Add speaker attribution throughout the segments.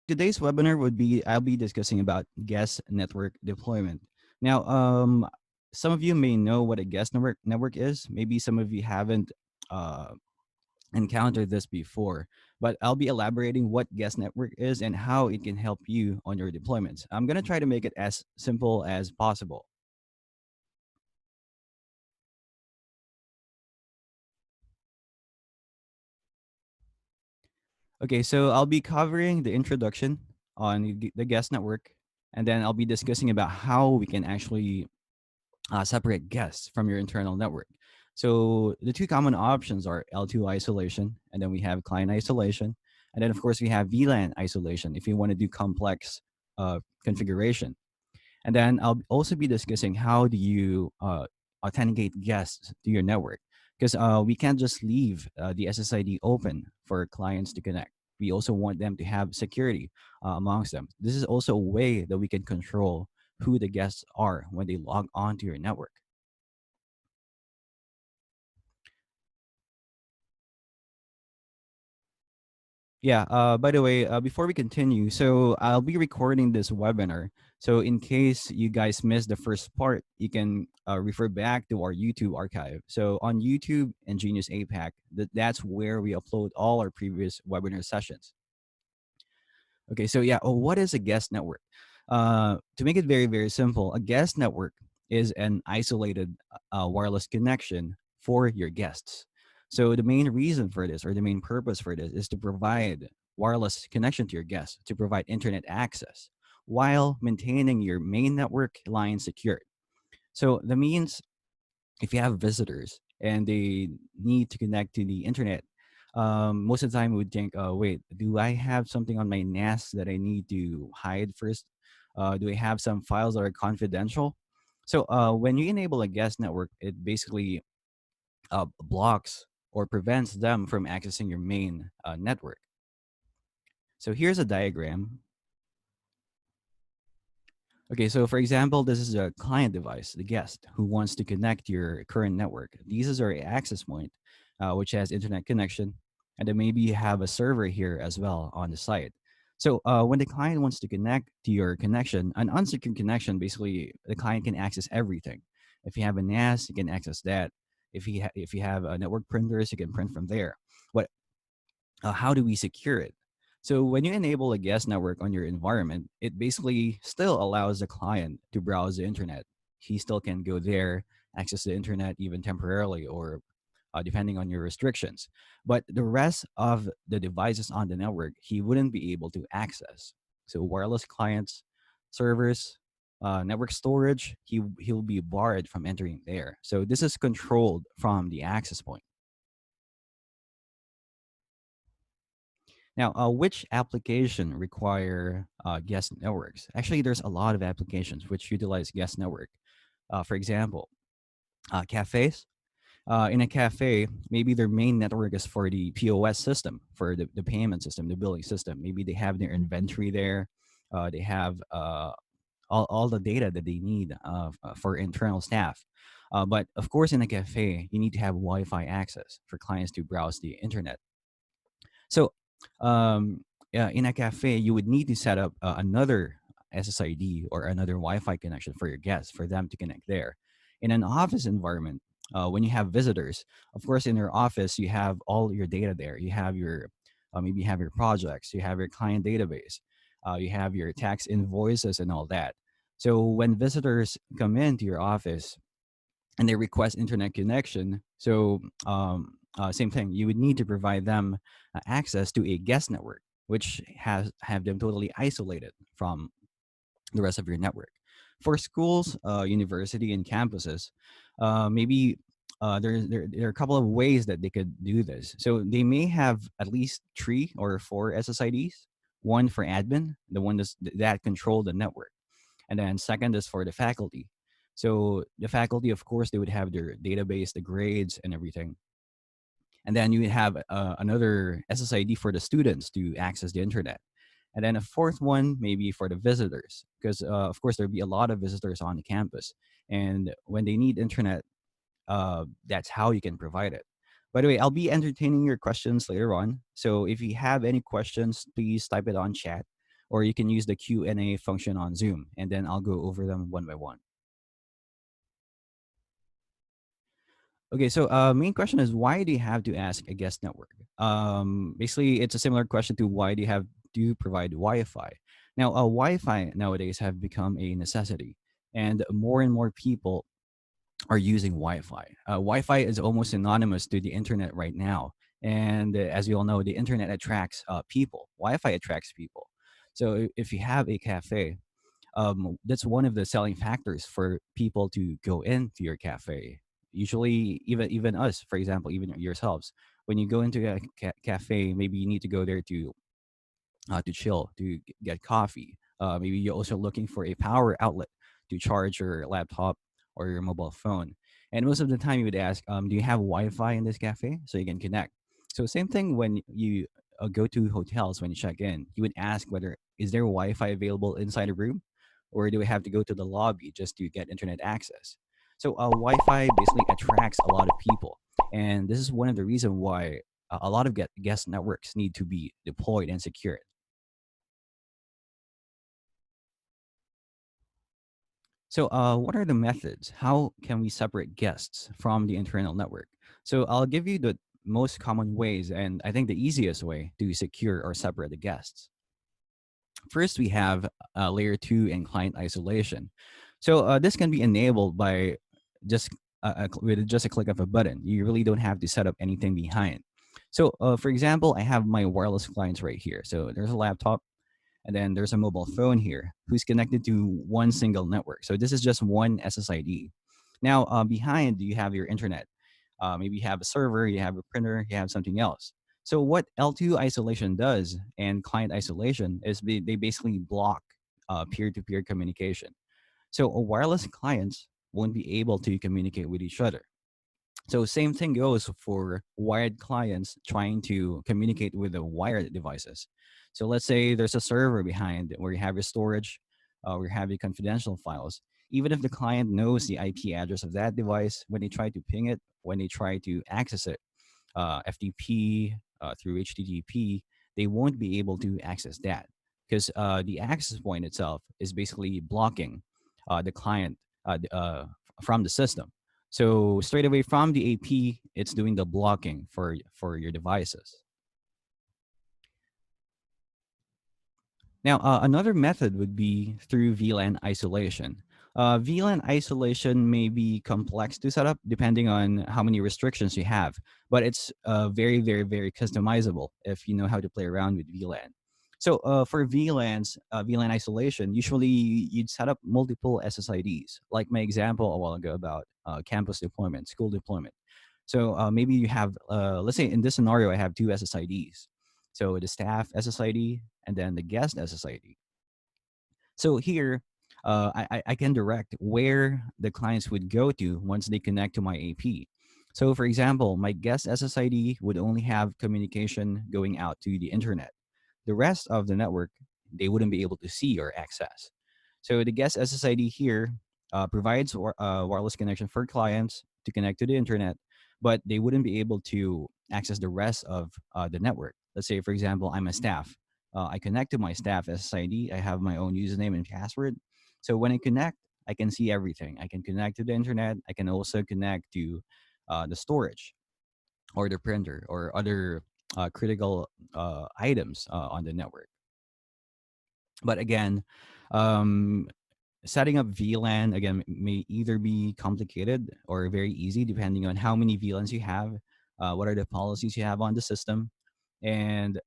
Speaker 1: today's webinar would be I'll be discussing about guest network deployment. Now, some of you may know what a guest network is. Maybe some of you haven't uh, encountered this before, but I'll be elaborating what guest network is and how it can help you on your deployments. I'm gonna try to make it as simple as possible. Okay, so I'll be covering the introduction on the guest network, and then I'll be discussing about how we can actually separate guests from your internal network. So the two common options are L2 isolation, and then we have client isolation, and then of course we have VLAN isolation if you want to do complex configuration. And then I'll also be discussing how do you authenticate guests to your network, because we can't just leave the SSID open for clients to connect. We also want them to have security amongst them. This is also a way that we can control who the guests are when they log on to your network. Yeah. By the way, before we continue, so I'll be recording this webinar. So in case you guys missed the first part, you can refer back to our YouTube archive. So on YouTube and Genius APAC, that's where we upload all our previous webinar sessions. Okay. So yeah. Oh, what is a guest network? To make it very, very simple, a guest network is an isolated wireless connection for your guests. So the main reason for this, or the main purpose for this, is to provide wireless connection to your guests, to provide internet access, while maintaining your main network line secured. So that means if you have visitors and they need to connect to the internet, most of the time we would think, oh, wait, do I have something on my NAS that I need to hide first? Do I have some files that are confidential? So when you enable a guest network, it basically blocks or prevents them from accessing your main network. So here's a diagram. Okay, so for example, this is a client device, the guest who wants to connect to your current network. This is our access point, which has internet connection, and then maybe you have a server here as well on the site. So when the client wants to connect to your connection, an unsecured connection, basically the client can access everything. If you have a NAS, you can access that. If you have network printers, you can print from there. But how do we secure it? So when you enable a guest network on your environment, it basically still allows the client to browse the internet. He still can go there, access the internet even temporarily or depending on your restrictions. But the rest of the devices on the network, he wouldn't be able to access. So wireless clients, servers, network storage, he'll be barred from entering there. So this is controlled from the access point. Now, which application require guest networks? Actually, there's a lot of applications which utilize guest network. For example, cafes. In a cafe, maybe their main network is for the POS system, for the payment system, the billing system. Maybe they have their inventory there. They have all the data that they need for internal staff. But of course, in a cafe, you need to have Wi-Fi access for clients to browse the internet. So, yeah, in a cafe, you would need to set up another SSID or another Wi-Fi connection for your guests for them to connect there. In an office environment, when you have visitors, of course, in your office, you have all your data there. You have your maybe you have your projects, you have your client database, you have your tax invoices and all that. So when visitors come into your office, and they request internet connection. So same thing, you would need to provide them access to a guest network, which has have them totally isolated from the rest of your network. For schools, university, and campuses, maybe there are a couple of ways that they could do this. So they may have at least 3 or 4 SSIDs. One for admin, the one that control the network, and then second is for the faculty. So the faculty, of course, they would have their database, the grades, and everything. And then you would have another SSID for the students to access the internet. And then a fourth one, maybe for the visitors, because of course there'd be a lot of visitors on the campus. And when they need internet, that's how you can provide it. By the way, I'll be entertaining your questions later on. So if you have any questions, please type it on chat. or you can use the Q&A function on Zoom, and then I'll go over them one by one. Okay, so main question is, why do you have to ask a guest network? Basically, it's a similar question to why do you have to provide Wi-Fi. Now, Wi-Fi nowadays have become a necessity, and more people are using Wi-Fi. Wi-Fi is almost synonymous to the internet right now, and as you all know, the internet attracts people. Wi-Fi attracts people. So if you have a cafe, that's one of the selling factors for people to go into your cafe. Usually, even us, for example, even yourselves, when you go into a cafe, maybe you need to go there to chill, to get coffee. Maybe you're also looking for a power outlet to charge your laptop or your mobile phone. And most of the time, you would ask, "Do you have Wi-Fi in this cafe so you can connect?" So same thing when you go to hotels when you check in, you would ask whether is there Wi-Fi available inside a room, or do we have to go to the lobby just to get internet access? So Wi-Fi basically attracts a lot of people, and this is one of the reasons why a lot of guest networks need to be deployed and secured. So, what are the methods? How can we separate guests from the internal network? So, I'll give you the most common ways, and I think the easiest way to secure or separate the guests. First, we have layer two and client isolation. So, this can be enabled by just with just a click of a button. You really don't have to set up anything behind. So, for example, I have my wireless clients right here. So, there's a laptop, and then there's a mobile phone here who's connected to one single network. So this is just one SSID. Now, behind you have your internet. Maybe you have a server, you have a printer, you have something else. So what L2 isolation does and client isolation is they basically block peer-to-peer communication. So wireless clients won't be able to communicate with each other. So same thing goes for wired clients trying to communicate with the wired devices. So let's say there's a server behind where you have your storage, where you have your confidential files. Even if the client knows the IP address of that device, when they try to ping it, when they try to access it, FTP through HTTP, they won't be able to access that because the access point itself is basically blocking the client from the system. So straight away from the AP, it's doing the blocking for your devices. Now, another method would be through VLAN isolation. VLAN isolation may be complex to set up depending on how many restrictions you have, but it's very customizable if you know how to play around with VLAN. So for VLANs, VLAN isolation, usually you'd set up multiple SSIDs, like my example a while ago about campus deployment, school deployment. So maybe you have, let's say in this scenario, I have two SSIDs. So the staff SSID and then the guest SSID. So here, I can direct where the clients would go to once they connect to my AP. So for example, my guest SSID would only have communication going out to the internet. The rest of the network, they wouldn't be able to see or access. So the guest SSID here provides wireless connection for clients to connect to the internet, but they wouldn't be able to access the rest of the network. Let's say, for example, I'm a staff. I connect to my staff SSID. I have my own username and password. So when I connect, I can see everything. I can connect to the internet. I can also connect to the storage or the printer or other critical items on the network. But again, um, setting up VLAN again may either be complicated or very easy depending on how many VLANs you have, what are the policies you have on the system, and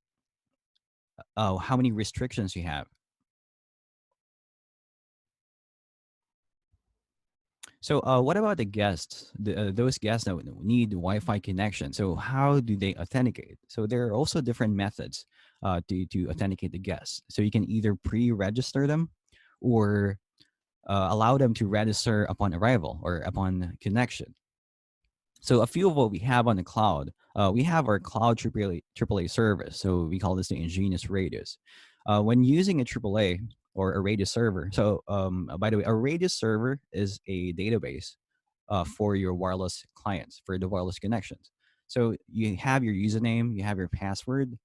Speaker 1: how many restrictions you have. So, what about the guests? Those guests that would need Wi-Fi connection. So, how do they authenticate? So, there are also different methods to authenticate the guests. So, you can either pre-register them, or allow them to register upon arrival or upon connection. So a few of what we have on the cloud, we have our cloud AAA service. So we call this the EnGenius Radius. When using a AAA or a Radius server, so by the way, a Radius server is a database for your wireless clients, for the wireless connections. So you have your username, you have your password,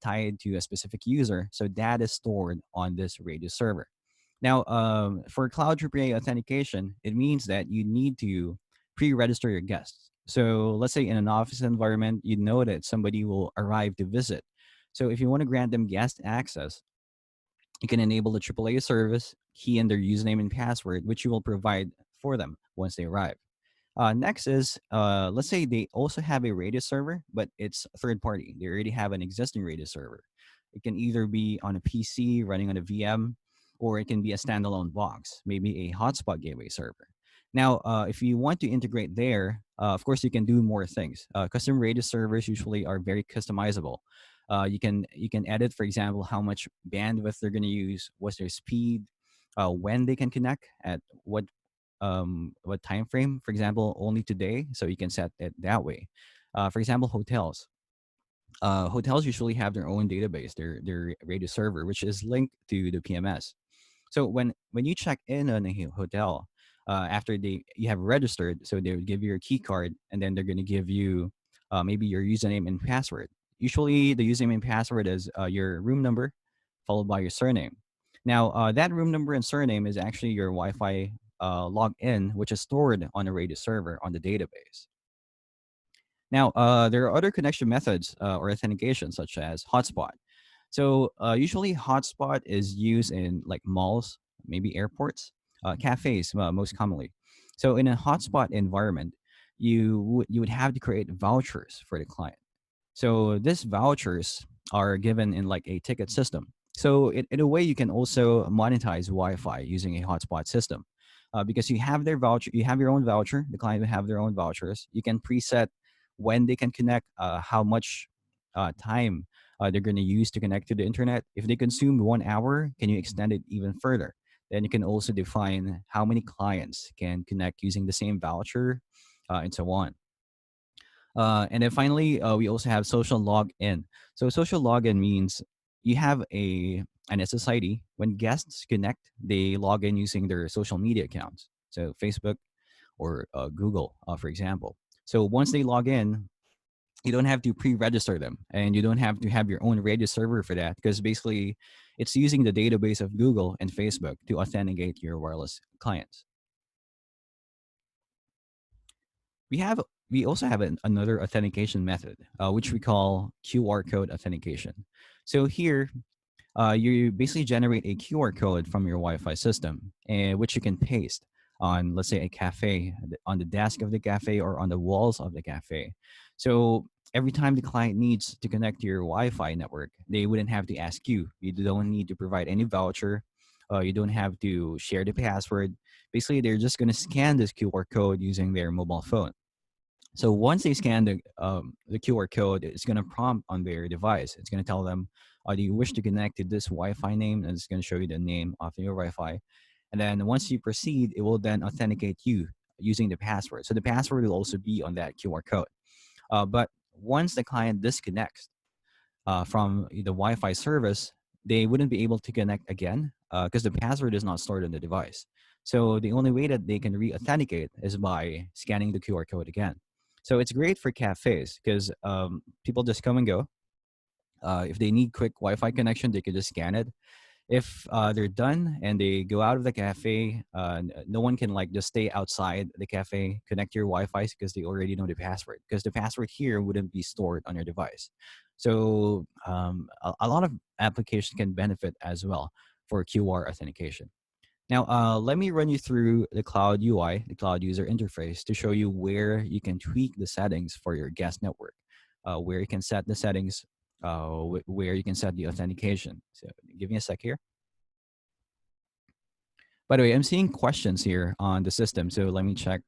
Speaker 1: tied to a specific user. So that is stored on this radio server. Now, for cloud AAA authentication, it means that you need to pre-register your guests. So let's say in an office environment, you know that somebody will arrive to visit. So if you want to grant them guest access, you can enable the AAA service, key in their username and password, which you will provide for them once they arrive. Next is, let's say they also have a Radius server, but it's third party. They already have an existing Radius server. It can either be on a PC running on a VM, or it can be a standalone box, maybe a hotspot gateway server. Now, if you want to integrate there, of course, you can do more things. Custom Radius servers usually are very customizable. You can edit, for example, how much bandwidth they're going to use, what's their speed, when they can connect, at what time frame. For example, only today, so you can set it that way. For example, hotels usually have their own database, their radio server, which is linked to the PMS. So when you check in on a hotel, after you have registered, so they would give you your key card, and then they're going to give you maybe your username and password. Usually, the username and password is your room number, followed by your surname. Now, that room number and surname is actually your Wi-Fi login, which is stored on a radio server on the database. Now, there are other connection methods or authentication, such as hotspot. So usually, hotspot is used in like malls, maybe airports, cafes, most commonly. So in a hotspot environment, you would have to create vouchers for the client. So these vouchers are given in like a ticket system. So in a way, you can also monetize Wi-Fi using a hotspot system, because you have their voucher, you have your own voucher. The client will have their own vouchers. You can preset when they can connect, how much time they're going to use to connect to the internet. If they consume 1 hour, can you extend it even further? Then you can also define how many clients can connect using the same voucher, and so on. And then finally, we also have social login. So social login means you have an SSID. When guests connect, they log in using their social media accounts. So Facebook or Google, for example. So once they log in, you don't have to pre-register them, and you don't have to have your own radio server for that, because basically it's using the database of Google and Facebook to authenticate your wireless clients. we have we also have another authentication method, which we call QR code authentication. So here, you basically generate a QR code from your Wi-Fi system, and which you can paste on, let's say, a cafe, on the desk of the cafe or on the walls of the cafe. So every time the client needs to connect to your Wi-Fi network, they wouldn't have to ask you. You don't need to provide any voucher. You don't have to share the password. Basically, they're just going to scan this QR code using their mobile phone. So once they scan the QR code, it's going to prompt on their device. It's going to tell them, do you wish to connect to this Wi-Fi name? And it's going to show you the name of your Wi-Fi. And then once you proceed, it will then authenticate you using the password. So the password will also be on that QR code. But once the client disconnects from the Wi-Fi service, they wouldn't be able to connect again, because the password is not stored on the device. So the only way that they can re-authenticate is by scanning the QR code again. So it's great for cafes, because people just come and go. If they need quick Wi-Fi connection, they could just scan it. If they're done and they go out of the cafe, no one can like just stay outside the cafe, connect your Wi-Fi, because they already know the password. Because the password here wouldn't be stored on your device. So a lot of applications can benefit as well for QR authentication. Now, let me run you through the Cloud UI, the Cloud User Interface, to show you where you can tweak the settings for your guest network, where you can set the settings, where you can set the authentication. So give me a sec here. By the way, I'm seeing questions here on the system, so let me check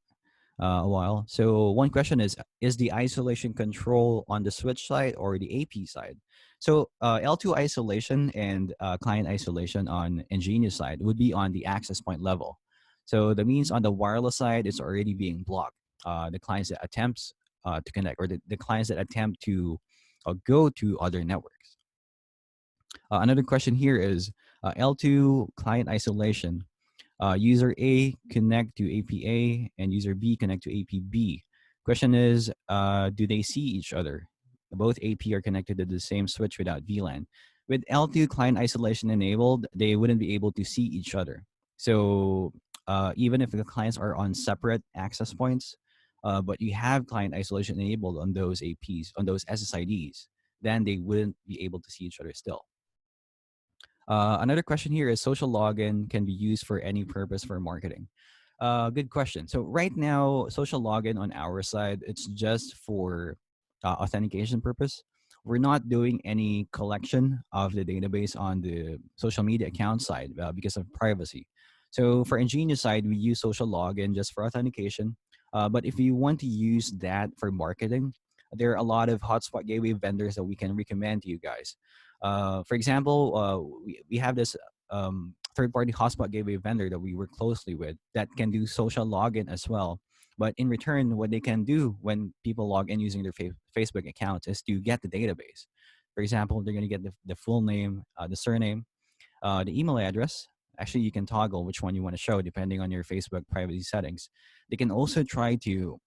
Speaker 1: a while. So one question is the isolation control on the switch side or the AP side? So L2 isolation and client isolation on EnGenius side would be on the access point level. So that means on the wireless side, it's already being blocked. The clients that attempts to connect, or the clients that attempt to go to other networks. Another question here is L2 client isolation. User A connect to APA and user B connect to APB. Question is, do they see each other? Both AP are connected to the same switch without VLAN. With L2 client isolation enabled, they wouldn't be able to see each other. So even if the clients are on separate access points, but you have client isolation enabled on those APs, on those SSIDs, then they wouldn't be able to see each other still. Another question here is social login can be used for any purpose for marketing. Good question. So right now, social login on our side, it's just for authentication purpose. We're not doing any collection of the database on the social media account side because of privacy. So for EnGenius side, we use social login just for authentication. But if you want to use that for marketing, there are a lot of hotspot gateway vendors that we can recommend to you guys. For example, we have this third-party hotspot gateway vendor that we work closely with that can do social login as well. But in return, what they can do when people log in using their Facebook accounts is to get the database. For example, they're going to get the full name, the surname, the email address. Actually, you can toggle which one you want to show depending on your Facebook privacy settings. They can also try to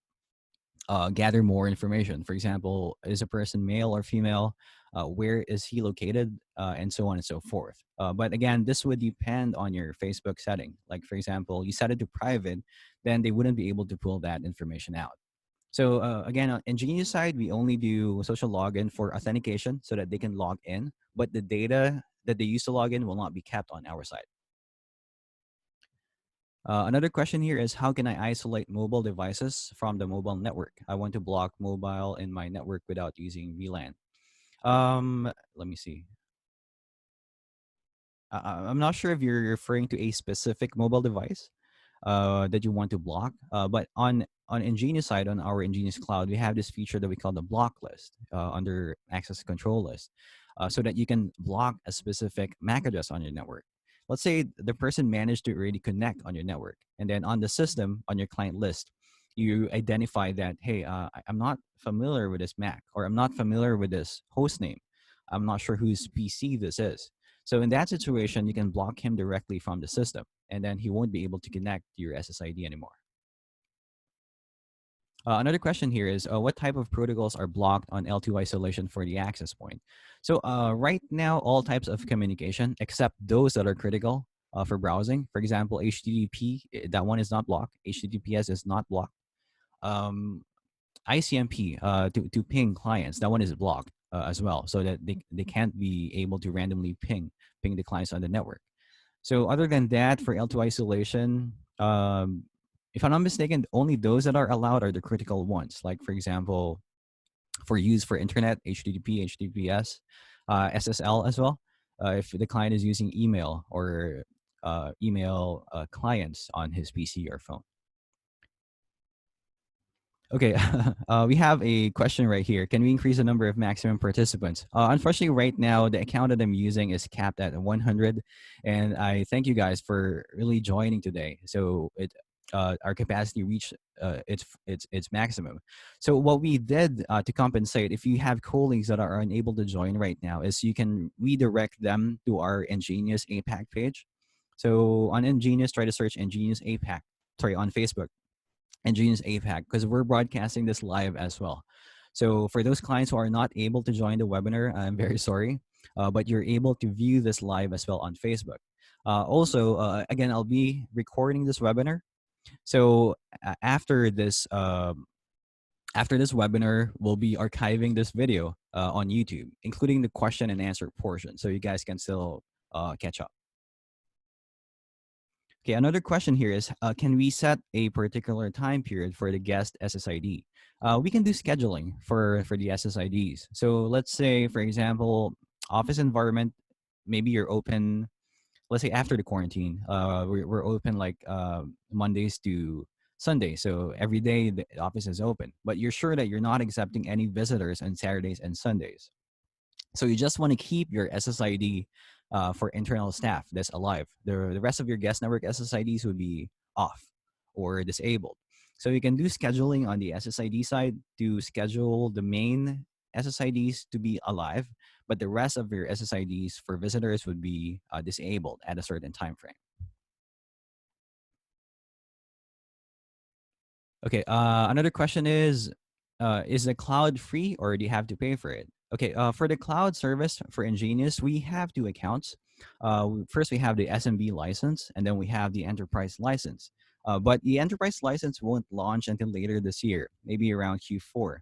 Speaker 1: gather more information. For example, is a person male or female? Where is he located? And so on and so forth. But again, this would depend on your Facebook setting. Like, for example, you set it to private, then they wouldn't be able to pull that information out. So again, on EnGenius side, we only do social login for authentication so that they can log in, but the data that they use to log in will not be kept on our side. Another question here is how can I isolate mobile devices from the mobile network? I want to block mobile in my network without using VLAN. Let me see. I'm not sure if you're referring to a specific mobile device that you want to block. But on EnGenius side, on our EnGenius cloud, we have this feature that we call the block list under access control list, so that you can block a specific MAC address on your network. Let's say the person managed to already connect on your network, and then on the system on your client list, you identify that, hey, I'm not familiar with this MAC, or I'm not familiar with this host name. I'm not sure whose PC this is. So in that situation, you can block him directly from the system, and then he won't be able to connect to your SSID anymore. Another question here is what type of protocols are blocked on L2 isolation for the access point? So right now, all types of communication except those that are critical for browsing. For example, HTTP, that one is not blocked. HTTPS is not blocked. Um, ICMP to ping clients, that one is blocked as well, so that they can't be able to randomly ping the clients on the network. So other than that, for L2 isolation, if I'm not mistaken, only those that are allowed are the critical ones. Like for example, for use for internet, HTTP, HTTPS, SSL as well. If the client is using email or email clients on his PC or phone. Okay, we have a question right here. Can we increase the number of maximum participants? Unfortunately, right now, the account that I'm using is capped at 100. And I thank you guys for really joining today. So our capacity reached its maximum. So what we did to compensate, if you have colleagues that are unable to join right now, is you can redirect them to our EnGenius APAC page. So on EnGenius, try to search EnGenius APAC, sorry, on Facebook EnGenius APAC, because we're broadcasting this live as well. So for those clients who are not able to join the webinar, I'm very sorry, but you're able to view this live as well on Facebook. Also, again, I'll be recording this webinar. So after this webinar, we'll be archiving this video on YouTube, including the question and answer portion, so you guys can still catch up. Okay, another question here is, can we set a particular time period for the guest SSID? We can do scheduling for the SSIDs. So let's say, for example, office environment, maybe you're open, let's say after the quarantine, we're open like Mondays to Sunday. So every day the office is open, but you're sure that you're not accepting any visitors on Saturdays and Sundays. So you just want to keep your SSID for internal staff that's alive. The rest of your guest network SSIDs would be off or disabled. So you can do scheduling on the SSID side to schedule the main SSIDs to be alive, but the rest of your SSIDs for visitors would be disabled at a certain time frame. Okay, another question is, is the cloud free or do you have to pay for it? Okay, for the cloud service for EnGenius, we have two accounts. First, we have the SMB license, and then we have the enterprise license. But the enterprise license won't launch until later this year, maybe around Q4,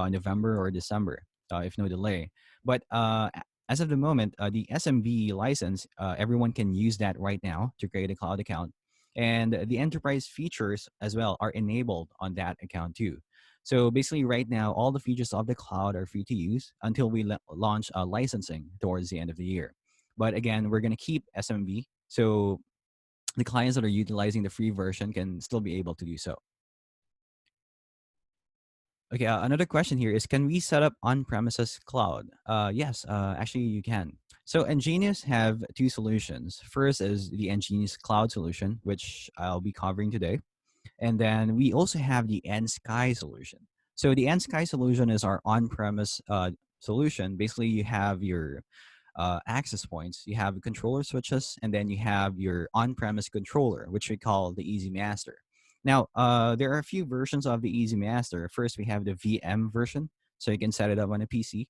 Speaker 1: November or December, if no delay. But as of the moment, the SMB license, everyone can use that right now to create a cloud account. And the enterprise features as well are enabled on that account too. So basically, right now, all the features of the cloud are free to use until we launch licensing towards the end of the year. But again, we're going to keep SMB. So the clients that are utilizing the free version can still be able to do so. Okay, another question here is, can we set up on-premises cloud? Yes, actually you can. So EnGenius have two solutions. First is the EnGenius cloud solution, which I'll be covering today. And then we also have the NSky solution. So the NSky solution is our on-premise solution. Basically, you have your access points, you have controller switches, and then you have your on-premise controller, which we call the Easy Master. Now, there are a few versions of the Easy Master. First, we have the VM version, so you can set it up on a PC.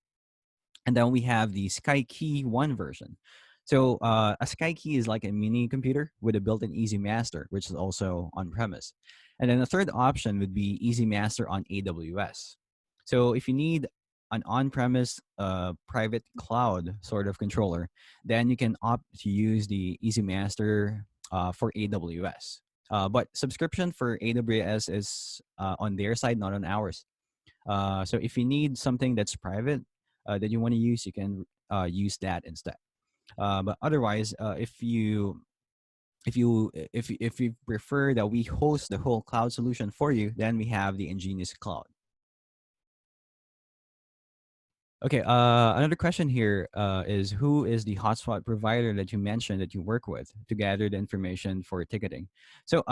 Speaker 1: And then we have the SkyKey 1 version. So a SkyKey is like a mini computer with a built-in Easy Master, which is also on premise. And then the third option would be Easy Master on AWS. So if you need an on-premise private cloud sort of controller, then you can opt to use the Easy Master for AWS. But subscription for AWS is on their side, not on ours. So if you need something that's private that you want to use, you can use that instead. But otherwise, if you prefer that we host the whole cloud solution for you, then we have the EnGenius Cloud. Okay. Another question here is, who is the hotspot provider that you mentioned that you work with to gather the information for ticketing? So,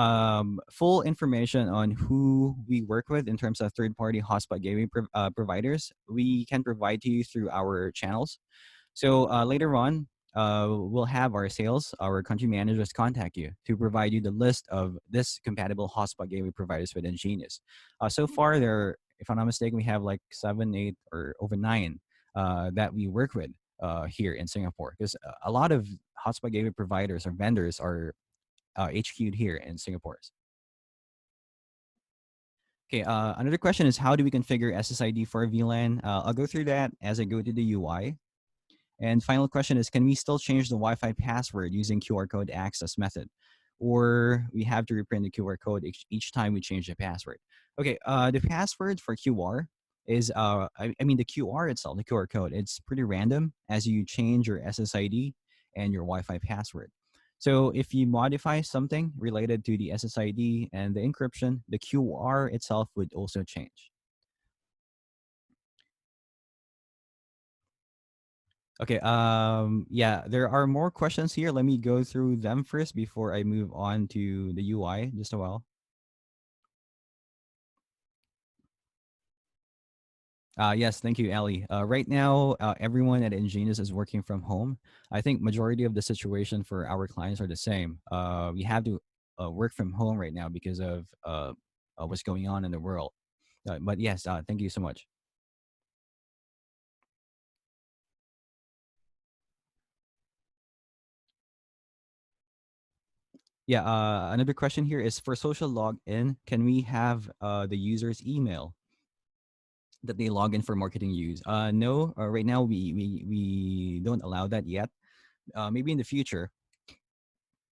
Speaker 1: full information on who we work with in terms of third-party hotspot gateway providers, we can provide to you through our channels. So later on, we'll have our sales, our country managers contact you to provide you the list of this compatible hotspot gateway providers with EnGenius. So far, there, if I'm not mistaken, we have like 7, 8, or over 9 that we work with here in Singapore. Because a lot of hotspot gateway providers or vendors are HQ'd here in Singapore. Okay, another question is, how do we configure SSID for VLAN? I'll go through that as I go to the UI. And final question is, can we still change the Wi-Fi password using QR code access method? Or we have to reprint the QR code each time we change the password? Okay, the password for QR is, I mean, the QR itself, the QR code, it's pretty random as you change your SSID and your Wi-Fi password. So if you modify something related to the SSID and the encryption, the QR itself would also change. Okay. Yeah, there are more questions here. Let me go through them first before I move on to the UI. Just a while. Yes, thank you, Ali. Right now, everyone at EnGenius is working from home. I think majority of the situation for our clients are the same. We have to work from home right now because of what's going on in the world. But yes, thank you so much. Yeah, another question here is, for social login, can we have the user's email that they log in for marketing use? No, right now we don't allow that yet. Maybe in the future,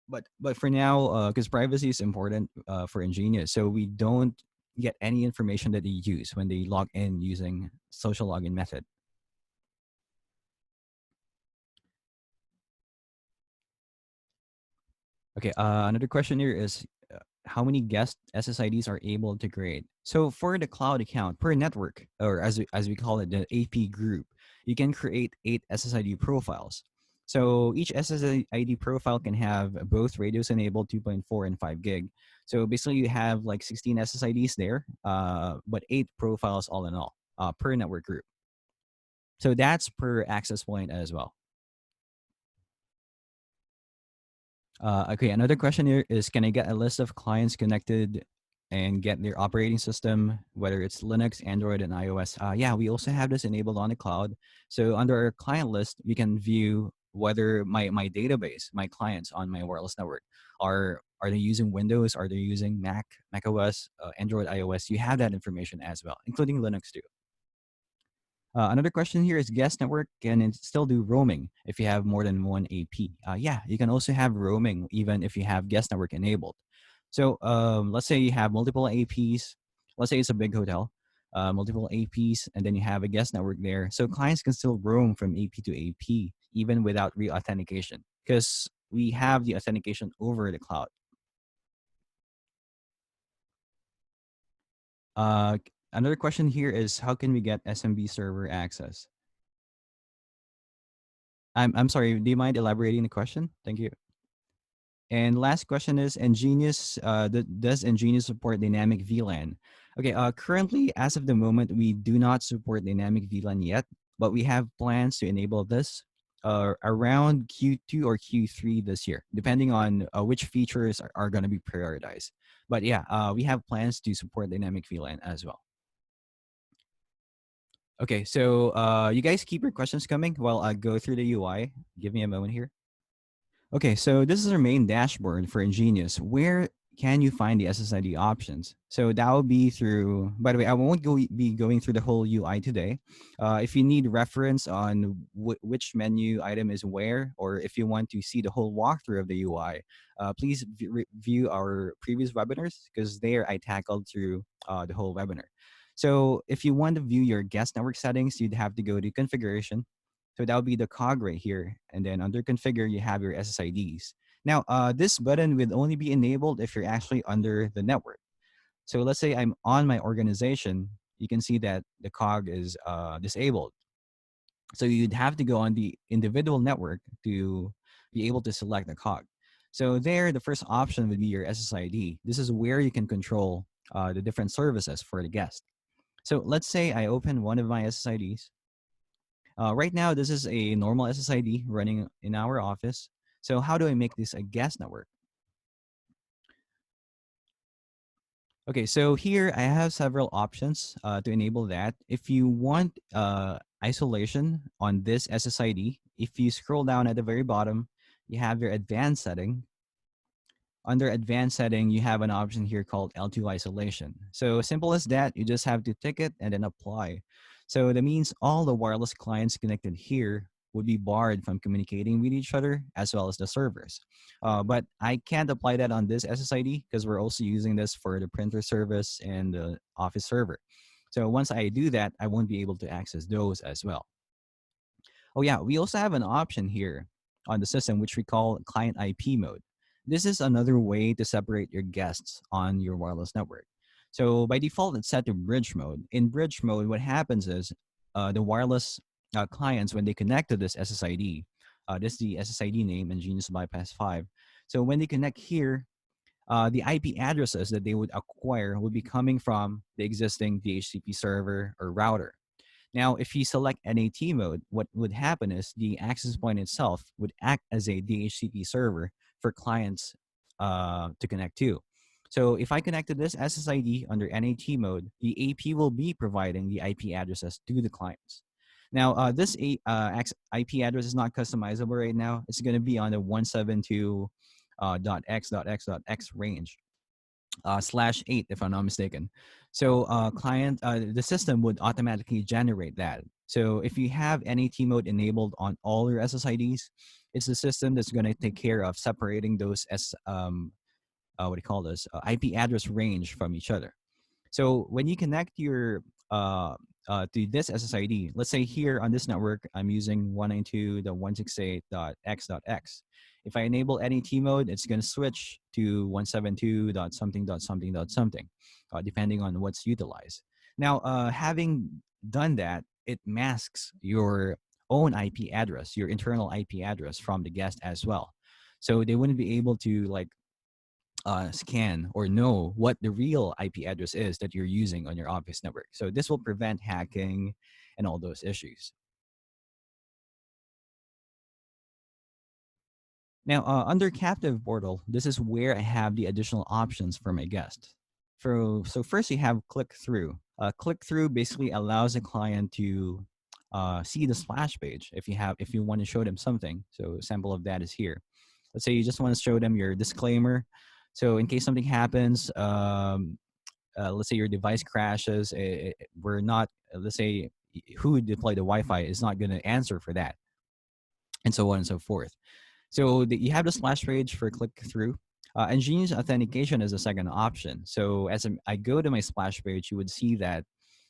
Speaker 1: but for now, because privacy is important for EnGenius, so we don't get any information that they use when they log in using social login method. Okay, another question here is, how many guest SSIDs are able to create? So for the cloud account per network, or as we call it, the AP group, you can create 8 SSID profiles. So each SSID profile can have both radios enabled 2.4 and 5 gig. So basically, you have like 16 SSIDs there, but 8 profiles all in all per network group. So that's per access point as well. Okay, another question here is, can I get a list of clients connected and get their operating system, whether it's Linux, Android, and iOS. Yeah, we also have this enabled on the cloud. So under our client list, we can view whether my database, my clients on my wireless network are they using Windows, are they using Mac OS, Android, iOS. You have that information as well, including Linux too. Another question here is guest network can it still do roaming if you have more than one AP? Yeah, you can also have roaming even if you have guest network enabled. So let's say you have multiple APs. Let's say it's a big hotel, multiple APs, and then you have a guest network there. So clients can still roam from AP to AP even without re-authentication because we have the authentication over the cloud. Another question here is how can we get SMB server access? I'm sorry. Do you mind elaborating the question? Thank you. And last question is EnGenius. Does EnGenius support dynamic VLAN? Okay. Currently, as of the moment, we do not support dynamic VLAN yet, but we have plans to enable this around Q2 or Q3 this year, depending on which features are going to be prioritized. But yeah, we have plans to support dynamic VLAN as well. Okay, so you guys keep your questions coming while I go through the UI. Give me a moment here. Okay, so this is our main dashboard for EnGenius. Where can you find the SSID options? So that will be through, by the way, I won't be going through the whole UI today. If you need reference on which menu item is where, or if you want to see the whole walkthrough of the UI, please view our previous webinars because there I tackled through the whole webinar. So if you want to view your guest network settings, you'd have to go to configuration, so that would be the cog right here. And then under configure, you have your SSIDs. Now, this button would only be enabled if you're actually under the network. So let's say I'm on my organization, you can see that the cog is disabled. So you'd have to go on the individual network to be able to select the cog. So there, the first option would be your SSID. This is where you can control the different services for the guest. So let's say I open one of my SSIDs. Right now, this is a normal SSID running in our office. So how do I make this a guest network? Okay, so here I have several options to enable that. If you want isolation on this SSID, if you scroll down at the very bottom, you have your advanced setting. Under advanced setting, you have an option here called L2 isolation. So simple as that, you just have to tick it and then apply. So that means all the wireless clients connected here would be barred from communicating with each other as well as the servers. But I can't apply that on this SSID because we're also using this for the printer service and the office server. So once I do that, I won't be able to access those as well. Oh yeah, we also have an option here on the system which we call client IP mode. This is another way to separate your guests on your wireless network. So by default, it's set to bridge mode. In bridge mode, what happens is the wireless clients, when they connect to this SSID, this is the SSID name, EnGenius Bypass 5. So when they connect here, the IP addresses that they would acquire would be coming from the existing DHCP server or router. Now, if you select NAT mode, what would happen is the access point itself would act as a DHCP server for clients to connect to. So if I connect to this SSID under NAT mode, the AP will be providing the IP addresses to the clients. Now, this IP address is not customizable right now. It's going to be on the 172 .x.x.x range. /8 if I'm not mistaken. So the system would automatically generate that. So if you have NAT mode enabled on all your SSIDs, it's the system that's going to take care of separating those what do you call this IP address range from each other. So when you connect your to this SSID, let's say here on this network, I'm using 192.168.x.x. If I enable NAT mode, it's going to switch to 172.something.something.something, depending on what's utilized. Now, having done that, it masks your own IP address, your internal IP address from the guest as well. So they wouldn't be able to like scan or know what the real IP address is that you're using on your office network. So this will prevent hacking and all those issues. Now, under captive portal, this is where I have the additional options for my guests. So first you have click through. Click through basically allows a client to see the splash page if you want to show them something. So a sample of that is here. Let's say you just want to show them your disclaimer. So in case something happens, let's say your device crashes, we're not. Let's say who deployed the Wi-Fi is not going to answer for that, and so on and so forth. So you have the splash page for click through. EnGenius authentication is the second option. So I go to my splash page, you would see that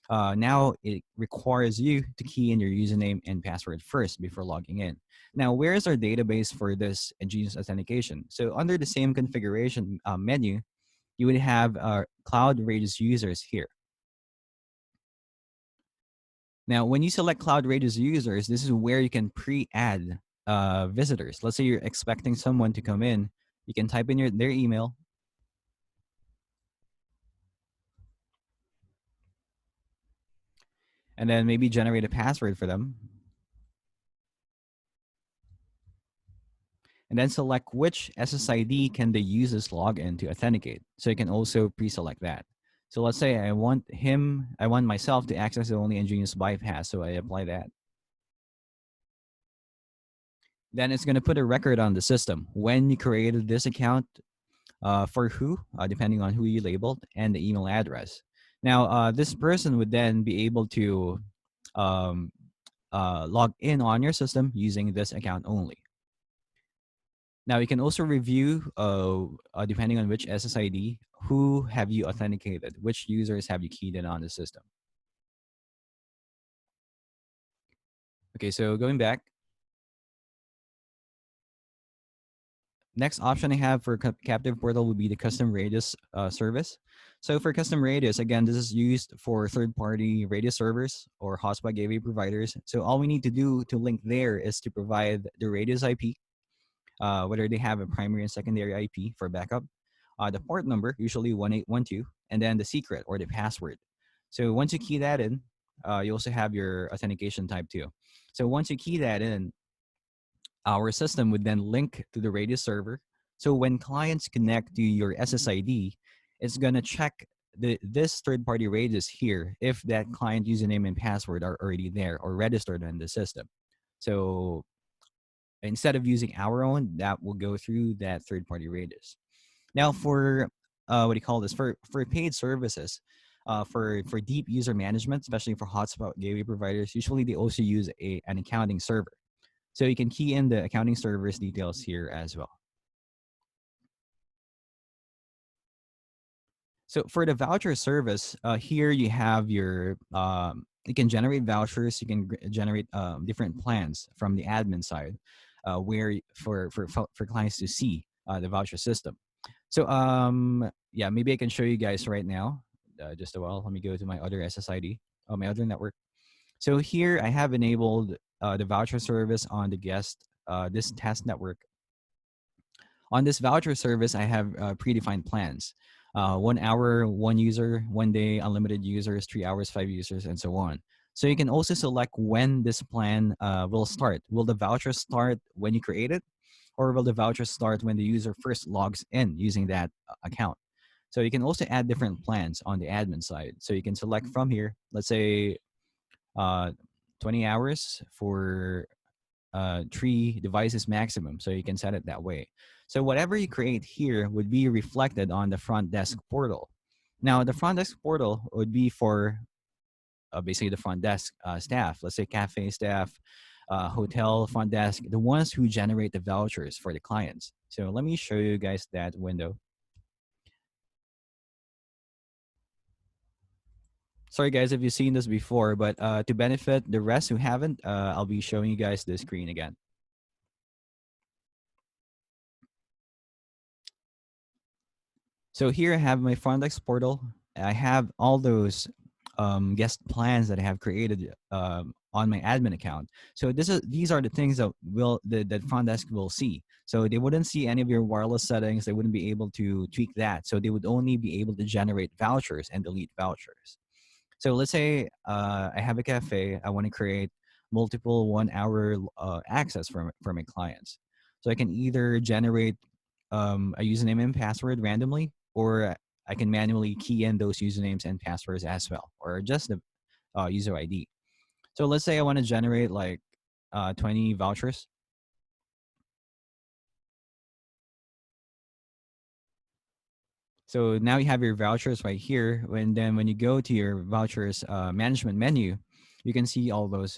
Speaker 1: now it requires you to key in your username and password first before logging in. Now, where is our database for this EnGenius authentication? So under the same configuration menu, you would have Cloud Radius users here. Now, when you select Cloud Radius users, this is where you can pre-add visitors. Let's say you're expecting someone to come in. You can type in their email. And then maybe generate a password for them. And then select which SSID can the users log in to authenticate. So you can also pre-select that. So let's say I want myself to access the only EnGenius bypass. So I apply that. Then it's going to put a record on the system when you created this account, for who, depending on who you labeled, and the email address. Now, this person would then be able to um, log in on your system using this account only. Now, you can also review, depending on which SSID, who have you authenticated, which users have you keyed in on the system. Okay, so going back, next option I have for captive portal would be the custom radius service. So for custom radius, again, this is used for third-party radius servers or hotspot gateway providers. So all we need to do to link there is to provide the radius IP, whether they have a primary and secondary IP for backup, the port number, usually 1812, and then the secret or the password. So once you key that in, you also have your authentication type too. So once you key that in, our system would then link to the Radius server. So when clients connect to your SSID, it's going to check this third-party Radius here if that client username and password are already there or registered in the system. So instead of using our own, that will go through that third-party Radius. Now for what do you call this? For paid services, for deep user management, especially for hotspot gateway providers, usually they also use an accounting server. So you can key in the accounting server's details here as well. So for the voucher service, here you have you can generate vouchers. You can generate different plans from the admin side, where for clients to see the voucher system. So yeah, maybe I can show you guys right now. Just a while. Let me go to my other SSID, my other network. So here I have enabled the voucher service on the guest this test network. On this voucher service, I have predefined plans. 1 hour, one user, 1 day, unlimited users, 3 hours, 5 users, and so on. So you can also select when this plan will start. Will the voucher start when you create it? Or will the voucher start when the user first logs in using that account? So you can also add different plans on the admin side. So you can select from here, let's say uh, 20 hours for 3 devices maximum. So you can set it that way. So whatever you create here would be reflected on the front desk portal. Now the front desk portal would be for basically the front desk staff, let's say cafe staff, hotel front desk, the ones who generate the vouchers for the clients. So let me show you guys that window. Sorry guys if you've seen this before, but to benefit the rest who haven't, I'll be showing you guys the screen again. So here I have my front desk portal. I have all those guest plans that I have created on my admin account. So these are the things that that front desk will see. So they wouldn't see any of your wireless settings. They wouldn't be able to tweak that. So they would only be able to generate vouchers and delete vouchers. So let's say I have a cafe. I want to create multiple 1 hour access for my clients. So I can either generate a username and password randomly, or I can manually key in those usernames and passwords as well, or just the user ID. So let's say I want to generate like 20 vouchers. So now you have your vouchers right here. When you go to your vouchers management menu, you can see all those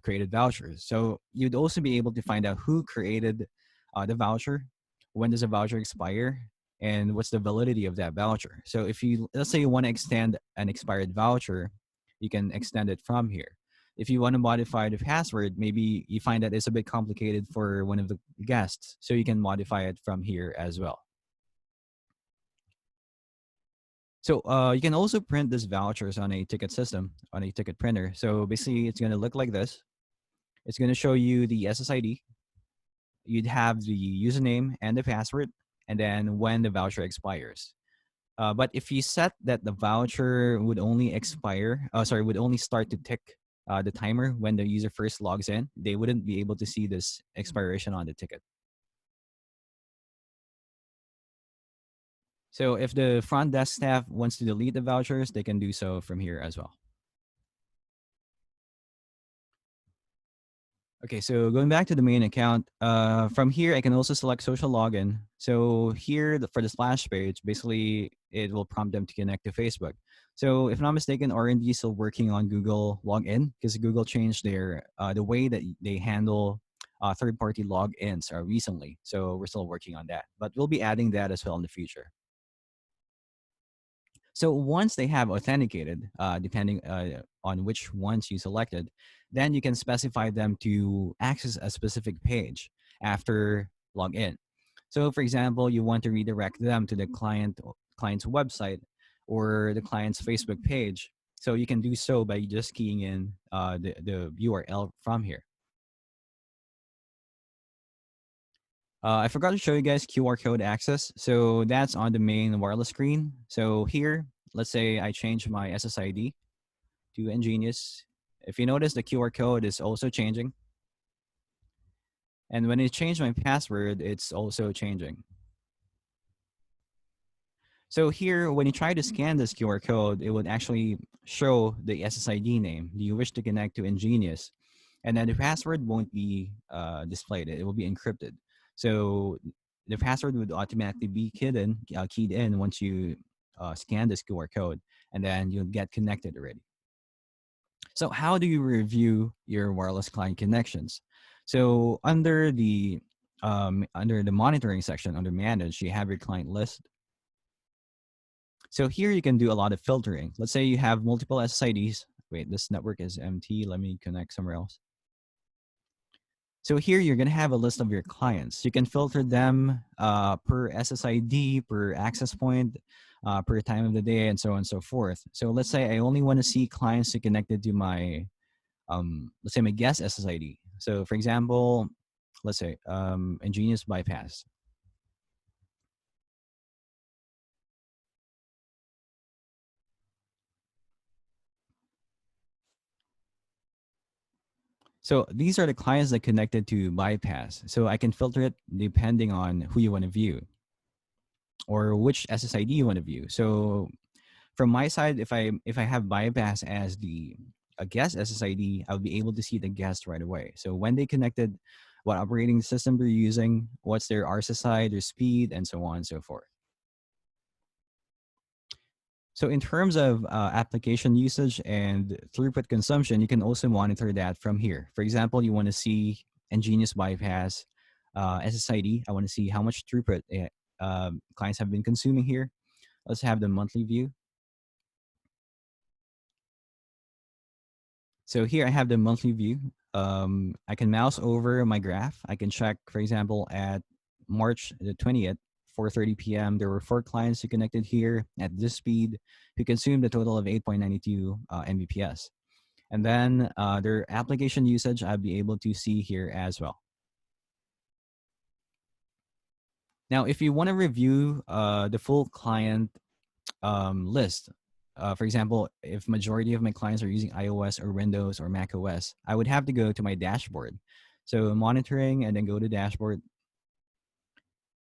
Speaker 1: created vouchers. So you'd also be able to find out who created the voucher, when does a voucher expire, and what's the validity of that voucher. So if you, let's say you want to extend an expired voucher, you can extend it from here. If you want to modify the password, maybe you find that it's a bit complicated for one of the guests, so you can modify it from here as well. So you can also print these vouchers on a ticket system, on a ticket printer. So basically, it's going to look like this. It's going to show you the SSID. You'd have the username and the password, and then when the voucher expires. But if you set that the voucher would only expire, would only start to tick the timer when the user first logs in, they wouldn't be able to see this expiration on the ticket. So if the front desk staff wants to delete the vouchers, they can do so from here as well. Okay, so going back to the main account, from here I can also select social login. So here for the splash page, basically it will prompt them to connect to Facebook. So if I'm not mistaken, R&D is still working on Google login because Google changed their the way that they handle third-party logins recently. So we're still working on that, but we'll be adding that as well in the future. So once they have authenticated, depending on which ones you selected, then you can specify them to access a specific page after login. So for example, you want to redirect them to the client's website or the client's Facebook page. So you can do so by just keying in the URL from here. I forgot to show you guys QR code access. So that's on the main wireless screen. So here, let's say I change my SSID to EnGenius. If you notice, the QR code is also changing. And when I change my password, it's also changing. So here, when you try to scan this QR code, it would actually show the SSID name. Do you wish to connect to EnGenius? And then the password won't be displayed. It will be encrypted. So the password would automatically be keyed in once you scan this QR code, and then you'll get connected already. So how do you review your wireless client connections? So under the monitoring section, under manage, you have your client list. So here you can do a lot of filtering. Let's say you have multiple SSIDs. Wait, this network is empty. Let me connect somewhere else. So here you're going to have a list of your clients. You can filter them per SSID, per access point, per time of the day, and so on and so forth. So let's say I only want to see clients who connected to my, let's say my guest SSID. So for example, let's say EnGenius bypass. So these are the clients that connected to bypass. So I can filter it depending on who you want to view or which SSID you want to view. So from my side, if I have bypass as the a guest SSID, I'll be able to see the guest right away. So when they connected, what operating system they're using, what's their RSSI, their speed, and so on and so forth. So in terms of application usage and throughput consumption, you can also monitor that from here. For example, you want to see EnGenius bypass SSID. I want to see how much throughput clients have been consuming here. Let's have the monthly view. So here I have the monthly view. I can mouse over my graph. I can check, for example, at March the 20th, 4:30 p.m. There were 4 clients who connected here at this speed who consumed a total of 8.92 Mbps. And then their application usage I'll be able to see here as well. Now, if you want to review the full client list, for example, if majority of my clients are using iOS or Windows or Mac OS, I would have to go to my dashboard. So monitoring and then go to dashboard.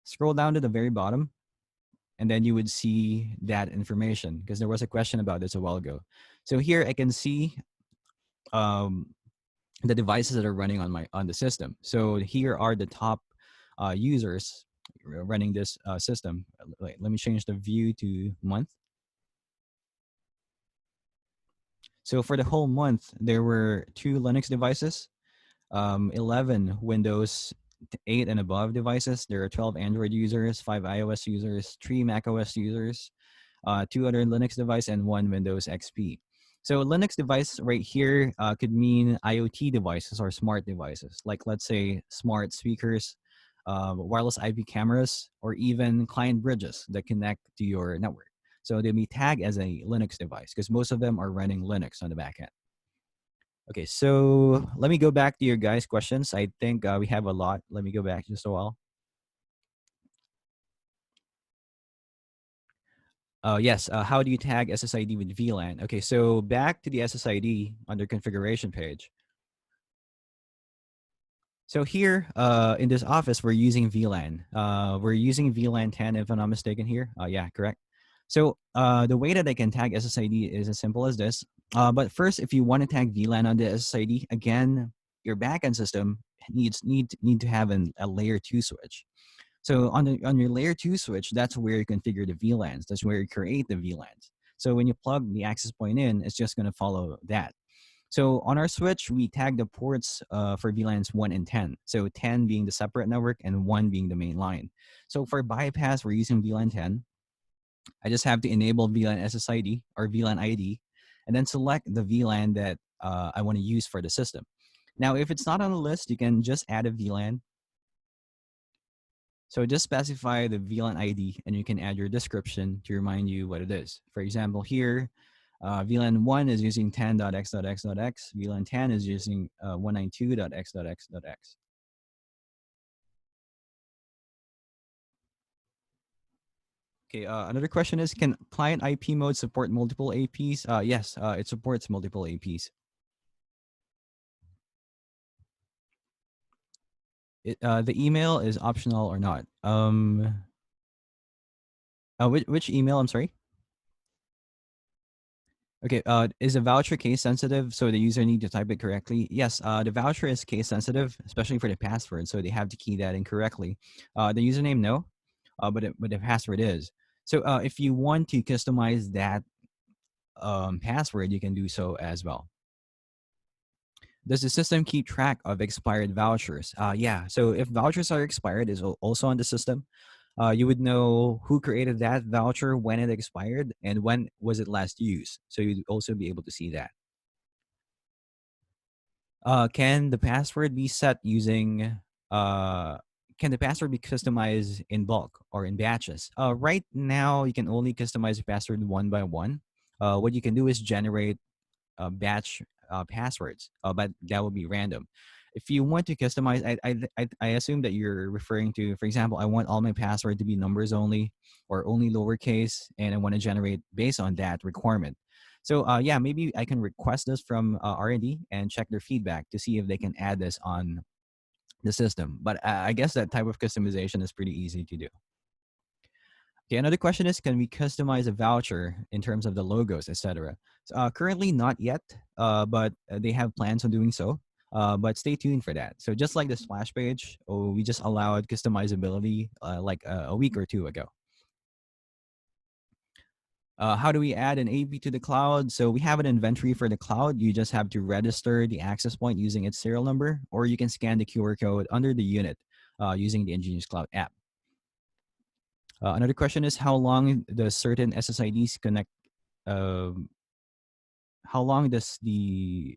Speaker 1: Scroll down to the very bottom. and then you would see that information because there was a question about this a while ago. So here I can see um, the devices that are running on the system. So here are the top users running this system. Let me change the view to month. So for the whole month, there were 2 Linux devices, 11 Windows 8 and above devices. There are 12 Android users, 5 iOS users, 3 macOS users, 2 other Linux device, and 1 Windows XP. So Linux device right here could mean IoT devices or smart devices, like let's say smart speakers, wireless IP cameras, or even client bridges that connect to your network. So they may tag as a Linux device because most of them are running Linux on the back end. Okay, so let me go back to your guys' questions. I think we have a lot. Let me go back just a while. Yes, how do you tag SSID with VLAN? Okay, so back to the SSID under configuration page. So here in this office, we're using VLAN. We're using VLAN 10 if I'm not mistaken here. Yeah, correct. So the way that I can tag SSID is as simple as this. But first, if you want to tag VLAN on the SSID, again, your backend system need to have a layer 2 switch. So on your layer 2 switch, that's where you configure the VLANs. That's where you create the VLANs. So when you plug the access point in, it's just going to follow that. So on our switch, we tag the ports for VLANs 1 and 10. So 10 being the separate network and 1 being the main line. So for bypass, we're using VLAN 10. I just have to enable VLAN SSID or VLAN ID and then select the VLAN that I want to use for the system. Now, if it's not on the list, you can just add a VLAN. So just specify the VLAN ID and you can add your description to remind you what it is. For example, here, VLAN 1 is using 10.x.x.x. VLAN 10 is using 192.x.x.x. Okay, another question is, can client IP mode support multiple APs? Yes, it supports multiple APs. The email is optional or not. Which email? I'm sorry. Okay, is the voucher case sensitive so the user need to type it correctly? Yes, the voucher is case sensitive, especially for the password, so they have to key that in correctly. The username, no, but the password is. So if you want to customize that password, you can do so as well. Does the system keep track of expired vouchers? Yeah, so if vouchers are expired, is also on the system. You would know who created that voucher, when it expired, and when was it last used. So you'd also be able to see that. Can the password be set using can the password be customized in bulk or in batches? Right now, you can only customize the password one by one. What you can do is generate batch passwords, but that would be random. If you want to customize, I assume that you're referring to, for example, I want all my password to be numbers only or only lowercase, and I want to generate based on that requirement. So yeah, maybe I can request this from R&D and check their feedback to see if they can add this on the system. But I guess that type of customization is pretty easy to do. Okay, another question is, can we customize a voucher in terms of the logos, etc.? Currently, not yet, but they have plans on doing so. But stay tuned for that. So just like the splash page, we just allowed customizability like a week or two ago. How do we add an AP to the cloud? So we have an inventory for the cloud. You just have to register the access point using its serial number, or you can scan the QR code under the unit using the EnGenius Cloud app. Another question is, how long does certain SSIDs connect? Um, how long does the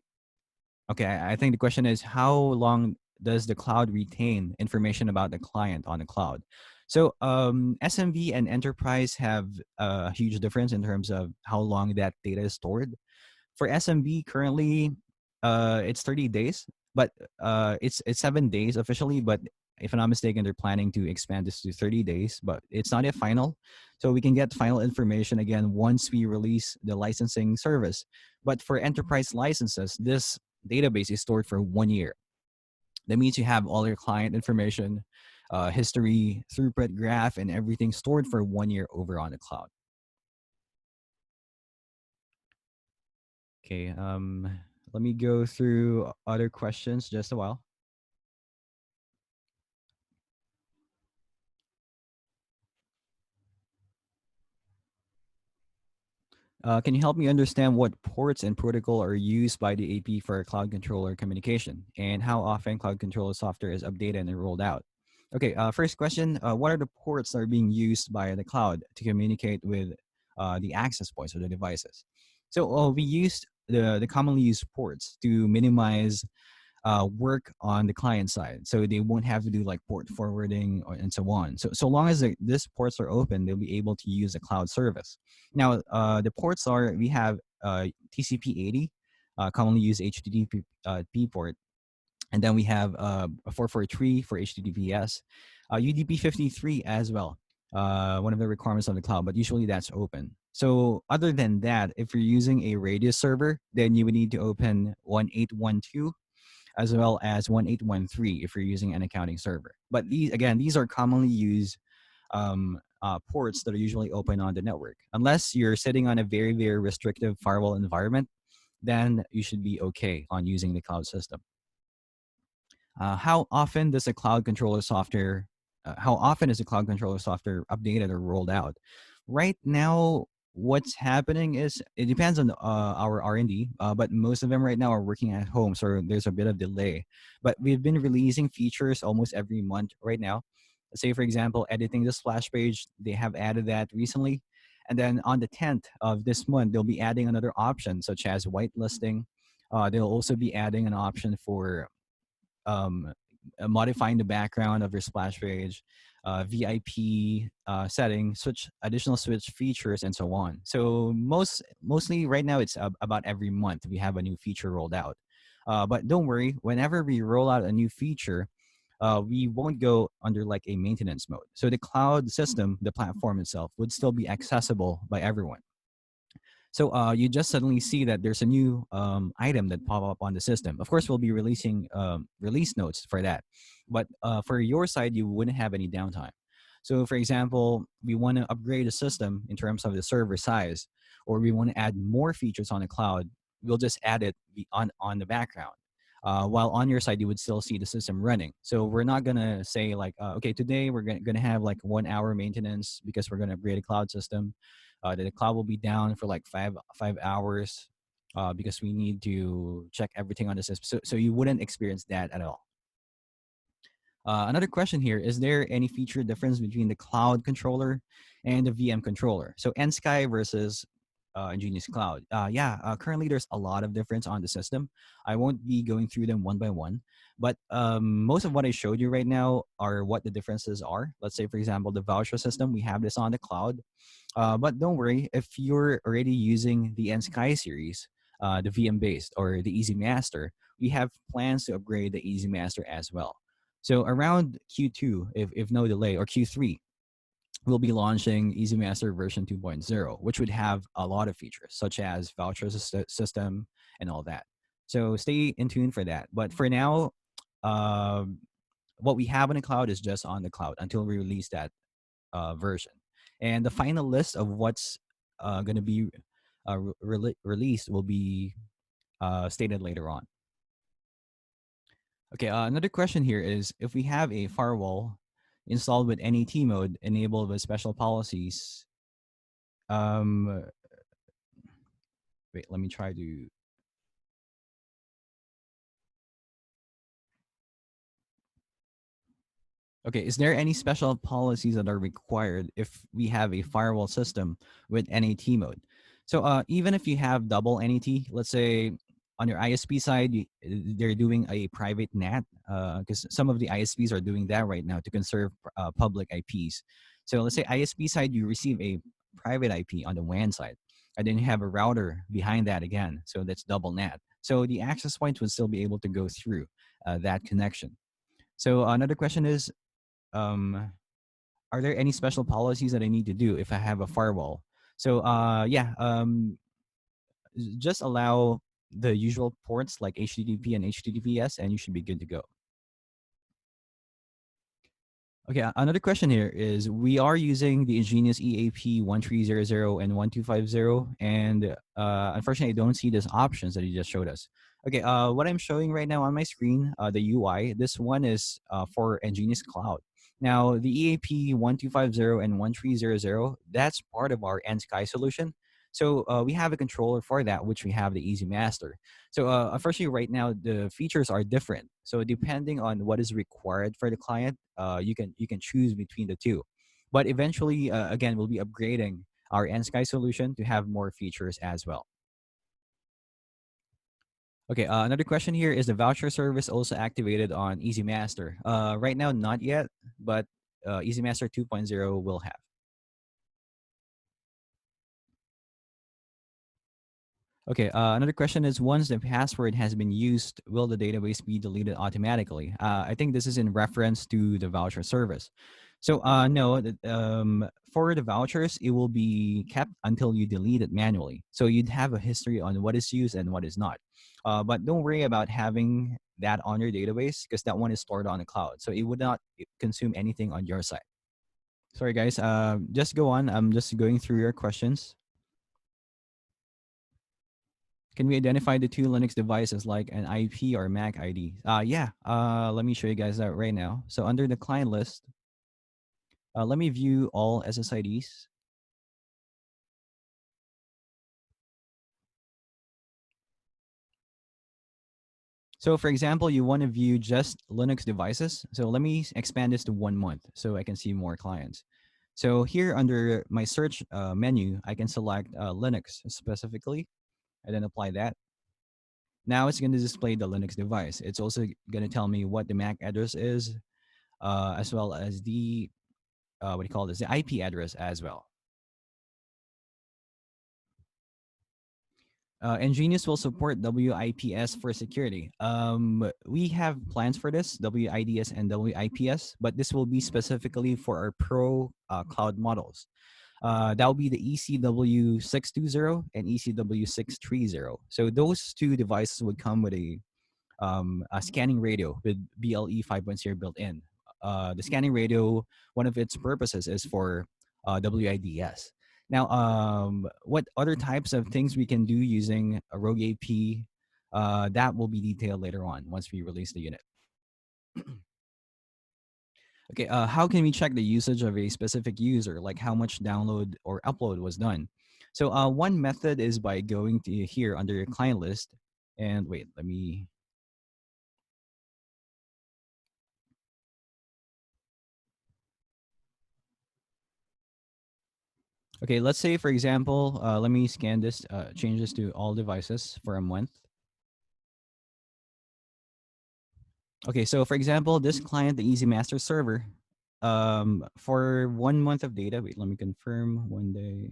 Speaker 1: okay? I think the question is, how long does the cloud retain information about the client on the cloud? So SMB and enterprise have a huge difference in terms of how long that data is stored. For SMB currently, it's 30 days, but it's 7 days officially. But if I'm not mistaken, they're planning to expand this to 30 days, but it's not yet final. So we can get final information again once we release the licensing service. But for enterprise licenses, this database is stored for 1 year. That means you have all your client information, history, throughput graph, and everything stored for 1 year over on the cloud. Okay, let me go through other questions just a while. Can you help me understand what ports and protocol are used by the AP for cloud controller communication, and how often cloud controller software is updated and rolled out? Okay, first question: what are the ports that are being used by the cloud to communicate with the access points or the devices? So we used the commonly used ports to minimize work on the client side, so they won't have to do like port forwarding and so on. So long as these ports are open, they'll be able to use the cloud service. Now, the ports are, we have TCP 80, commonly used HTTP P port, and then we have a 443 for HTTPS, UDP 53 as well. One of the requirements of the cloud, but usually that's open. So other than that, if you're using a radius server, then you would need to open 1812 as well as 1813 if you're using an accounting server. But these, again, these are commonly used ports that are usually open on the network. Unless you're sitting on a very, very restrictive firewall environment, then you should be okay on using the cloud system. How often does a cloud controller software how often is the cloud controller software updated or rolled out? Right now, what's happening is it depends on our R&D, but most of them right now are working at home, so there's a bit of delay. But we've been releasing features almost every month right now. Say, for example, editing the splash page, they have added that recently. And then on the 10th of this month, they'll be adding another option, such as whitelisting. They'll also be adding an option for um, modifying the background of your splash page, VIP setting, switch additional switch features, and so on. So mostly right now it's about every month we have a new feature rolled out. But don't worry, whenever we roll out a new feature, we won't go under like a maintenance mode. So the cloud system, the platform itself, would still be accessible by everyone. So you just suddenly see that there's a new item that pop up on the system. Of course, we'll be releasing release notes for that, but for your side, you wouldn't have any downtime. So, for example, we want to upgrade the system in terms of the server size, or we want to add more features on the cloud. We'll just add it on the background. While on your side, you would still see the system running. So we're not gonna say like, okay, today we're gonna have like 1 hour maintenance because we're gonna upgrade a cloud system. The cloud will be down for like five hours because we need to check everything on the system. So you wouldn't experience that at all. Another question here: is there any feature difference between the cloud controller and the VM controller? So NSky versus EnGenius Cloud. Yeah, currently there's a lot of difference on the system. I won't be going through them one by one, but most of what I showed you right now are what the differences are. Let's say, for example, the voucher system, we have this on the cloud. But don't worry, if you're already using the NSky series, the VM based or the Easy Master, we have plans to upgrade the Easy Master as well. So around Q2, if no delay, or Q3, we'll be launching Easy Master version 2.0, which would have a lot of features such as voucher system and all that. So stay in tune for that. But for now, um, what we have in the cloud is just on the cloud until we release that version. And the final list of what's going to be released will be stated later on. Okay, another question here is if we have a firewall installed with NAT mode enabled with special policies. Um, wait, let me try to. Okay, is there any special policies that are required if we have a firewall system with NAT mode? So even if you have double NAT, let's say on your ISP side, they're doing a private NAT because some of the ISPs are doing that right now to conserve public IPs. So let's say ISP side, you receive a private IP on the WAN side, and then you have a router behind that again. So that's double NAT. So the access points would still be able to go through that connection. So another question is, um, are there any special policies that I need to do if I have a firewall? So yeah, just allow the usual ports like HTTP and HTTPS, and you should be good to go. Okay, another question here is we are using the EnGenius EAP 1300 and 1250, and unfortunately, I don't see these options that you just showed us. Okay, what I'm showing right now on my screen, the UI, this one is for EnGenius Cloud. Now, the EAP 1250 and 1300, that's part of our NSky solution. So we have a controller for that, which we have the Easy Master. So unfortunately, right now the features are different. So depending on what is required for the client, you can choose between the two. But eventually, again, we'll be upgrading our NSky solution to have more features as well. Okay, another question here is the voucher service also activated on Easy Master? Right now, not yet, but Easy Master 2.0 will have. Okay, another question is once the password has been used, will the database be deleted automatically? I think this is in reference to the voucher service. So, no, for the vouchers, it will be kept until you delete it manually. So, you'd have a history on what is used and what is not. But don't worry about having that on your database because that one is stored on the cloud. So, it would not consume anything on your side. Sorry, guys. Just go on. I'm just going through your questions. Can we identify the two Linux devices like an IP or MAC ID? Yeah. Let me show you guys that right now. So under the client list, let me view all SSIDs. So for example, you want to view just Linux devices. So let me expand this to 1 month so I can see more clients. So here under my search menu, I can select Linux specifically and then apply that. Now it's going to display the Linux device. It's also going to tell me what the MAC address is, as well as the what do you call this? The IP address as well. EnGenius will support WIPS for security. We have plans for this, WIDS and WIPS, but this will be specifically for our pro cloud models. That will be the ECW 620 and ECW 630. So those two devices would come with a scanning radio with BLE 5.0 built in. The scanning radio, one of its purposes is for WIDS. Now, what other types of things we can do using a Rogue AP, that will be detailed later on once we release the unit. Okay, how can we check the usage of a specific user, like how much download or upload was done? So one method is by going to here under your client list, and wait, let me. Okay, let's say for example, let me scan this, change this to all devices for a month. Okay, so for example, this client, the Easy Master server, for 1 month of data. Wait, let me confirm. One day.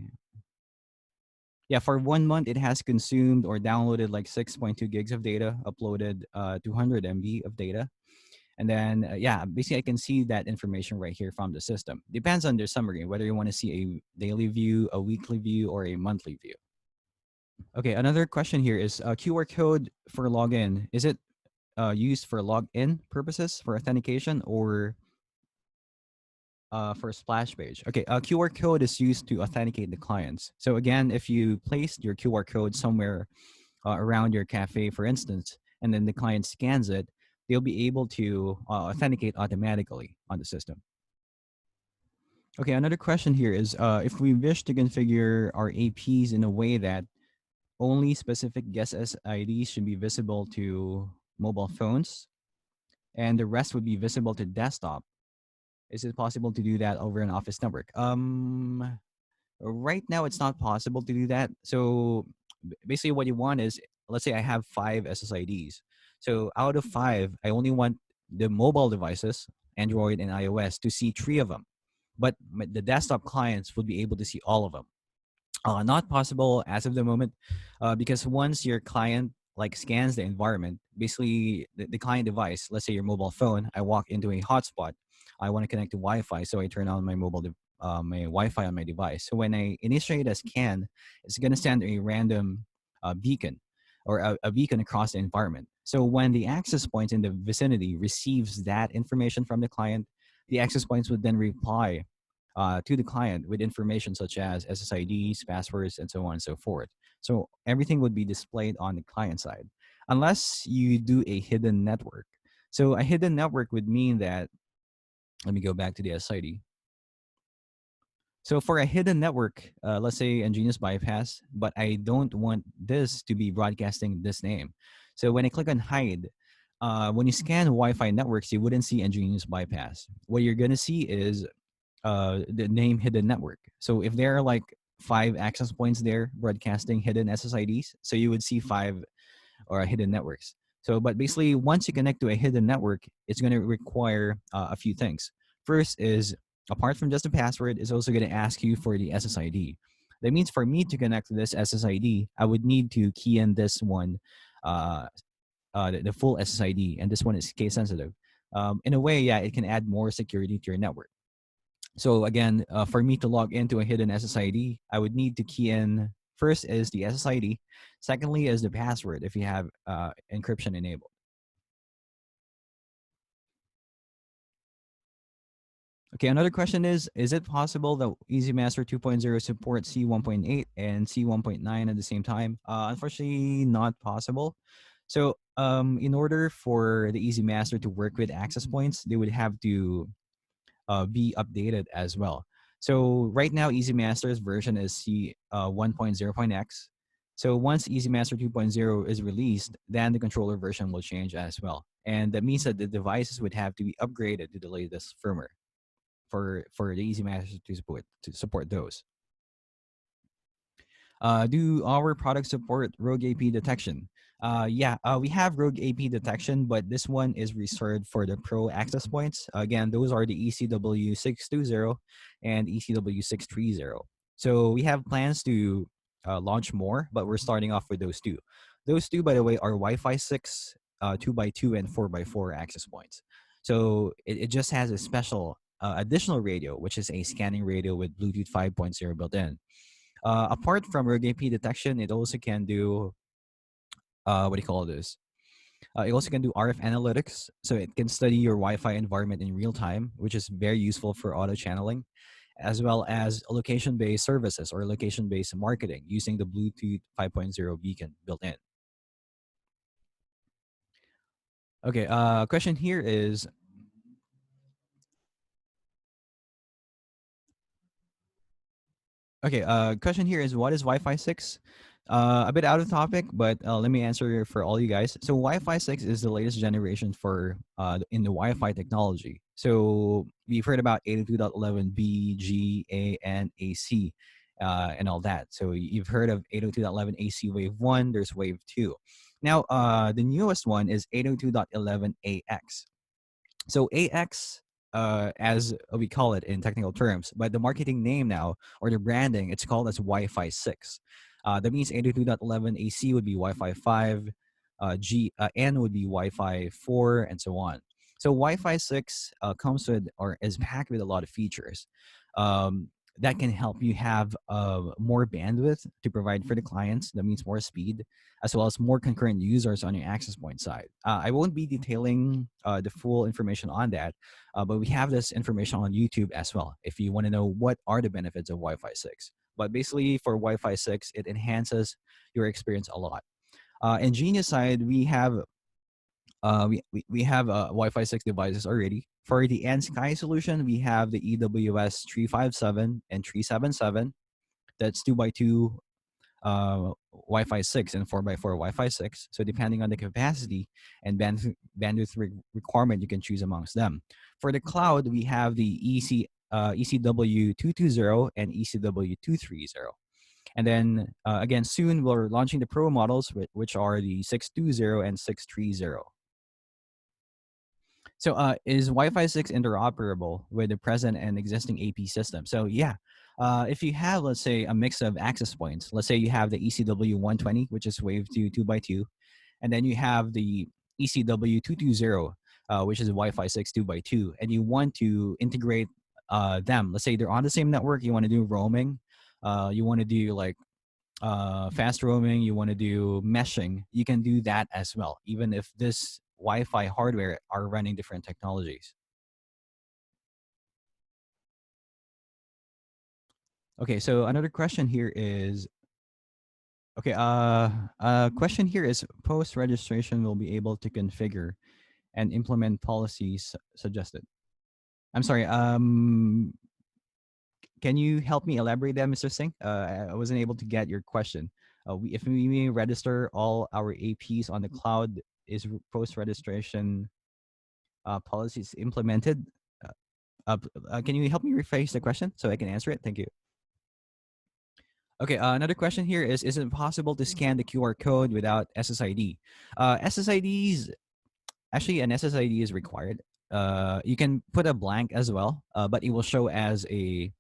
Speaker 1: Yeah, for 1 month, it has consumed or downloaded like 6.2 gigs of data, uploaded 200 MB of data. And then, yeah, basically, I can see that information right here from the system. Depends on their summary, whether you want to see a daily view, a weekly view, or a monthly view. Okay, another question here is QR code for login. Is it used for login purposes for authentication or for splash page? Okay, QR code is used to authenticate the clients. So again, if you placed your QR code somewhere around your cafe, for instance, and then the client scans it, they'll be able to authenticate automatically on the system. Okay, another question here is if we wish to configure our APs in a way that only specific guest IDs should be visible to mobile phones and the rest would be visible to desktop. Is it possible to do that over an office network? Right now it's not possible to do that. So basically what you want is, let's say I have 5 SSIDs. So out of 5, I only want the mobile devices, Android and iOS, to see 3 of them. But the desktop clients would be able to see all of them. Not possible as of the moment, because once your client like scans the environment, basically the client device, let's say your mobile phone, I walk into a hotspot, I want to connect to Wi-Fi, so I turn on my my Wi-Fi on my device. So when I initiate a scan, it's going to send a random beacon or a beacon across the environment. So when the access point in the vicinity receives that information from the client, The access points would then reply to the client with information such as SSIDs, passwords, and so on and so forth. So everything would be displayed on the client side, unless you do a hidden network. So a hidden network would mean that, let me go back to the SSID. So for a hidden network, let's say EnGenius bypass, but I don't want this to be broadcasting this name. So when I click on hide, when you scan Wi-Fi networks, you wouldn't see EnGenius bypass. What you're gonna see is the name hidden network. So if there are like 5 access points there broadcasting hidden SSIDs, so you would see 5 hidden networks. So, but basically, once you connect to a hidden network, it's going to require a few things. First is, apart from just the password, it's also going to ask you for the SSID. That means for me to connect to this SSID, I would need to key in this one, uh, the full SSID, and this one is case sensitive. In a way, yeah, it can add more security to your network. So again, for me to log into a hidden SSID, I would need to key in, first is the SSID, secondly is the password if you have encryption enabled. Okay, another question is it possible that EasyMaster 2.0 supports C1.8 and C1.9 at the same time? Unfortunately, not possible. So in order for the EasyMaster to work with access points, they would have to be updated as well. So right now, EasyMaster's version is C 1.0.x. So once EasyMaster 2.0 is released, then the controller version will change as well. And that means that the devices would have to be upgraded to the latest firmware for the EasyMaster to support those. Do our products support rogue AP detection? Yeah, we have rogue AP detection, but this one is reserved for the pro access points. Again, those are the ECW 620 and ECW 630. So we have plans to launch more, but we're starting off with those two. Those two, by the way, are Wi-Fi 6, 2x2, and 4x4 access points. So it just has a special additional radio, which is a scanning radio with Bluetooth 5.0 built in. Apart from rogue AP detection, it also can do what do you call this? It also can do RF analytics, so it can study your Wi-Fi environment in real time, which is very useful for auto channeling, as well as location-based services or location-based marketing using the Bluetooth 5.0 beacon built in. Okay, question here is, okay, question here is, what is Wi-Fi 6? A bit out of topic, but let me answer for all you guys. So Wi-Fi 6 is the latest generation for in the Wi-Fi technology. So we've heard about 802.11b, G, A, and AC, and all that. So you've heard of 802.11 AC Wave 1, there's Wave 2. Now, the newest one is 802.11ax. So AX, as we call it in technical terms, but the marketing name now or the branding, it's called as Wi-Fi 6. That means 802.11 AC would be Wi-Fi 5, N would be Wi-Fi 4, and so on. So Wi-Fi 6 comes with or is packed with a lot of features that can help you have more bandwidth to provide for the clients. That means more speed, as well as more concurrent users on your access point side. I won't be detailing the full information on that, but we have this information on YouTube as well if you want to know what are the benefits of Wi-Fi 6. But basically, for Wi-Fi 6, it enhances your experience a lot. EnGenius side, we have Wi-Fi 6 devices already. For the Sky solution, we have the EWS 357 and 377. That's 2x2 Wi-Fi 6 and 4x4 Wi-Fi 6. So depending on the capacity and bandwidth requirement, you can choose amongst them. For the cloud, we have the ECW 220 and ECW 230. And then again, soon we're launching the Pro models, which are the 620 and 630. So, is Wi-Fi 6 interoperable with the present and existing AP system? So, yeah, if you have, let's say, a mix of access points, let's say you have the ECW 120, which is Wave 2 2x2, and then you have the ECW 220, which is Wi-Fi 6 2x2, and you want to integrate them. Let's say they're on the same network. You want to do roaming. You want to do like fast roaming, you want to do meshing, you can do that as well, even if this Wi-Fi hardware are running different technologies. Okay, so another question here is okay. Question here is post registration will be able to configure and implement policies suggested. I'm sorry. Can you help me elaborate that, Mr. Singh? I wasn't able to get your question. If we register all our APs on the cloud, is post registration policies implemented? Uh, can you help me rephrase the question so I can answer it? Thank you. Okay, another question here is it possible to scan the QR code without SSID? SSIDs, actually, an SSID is required. You can put a blank as well, but it will show as a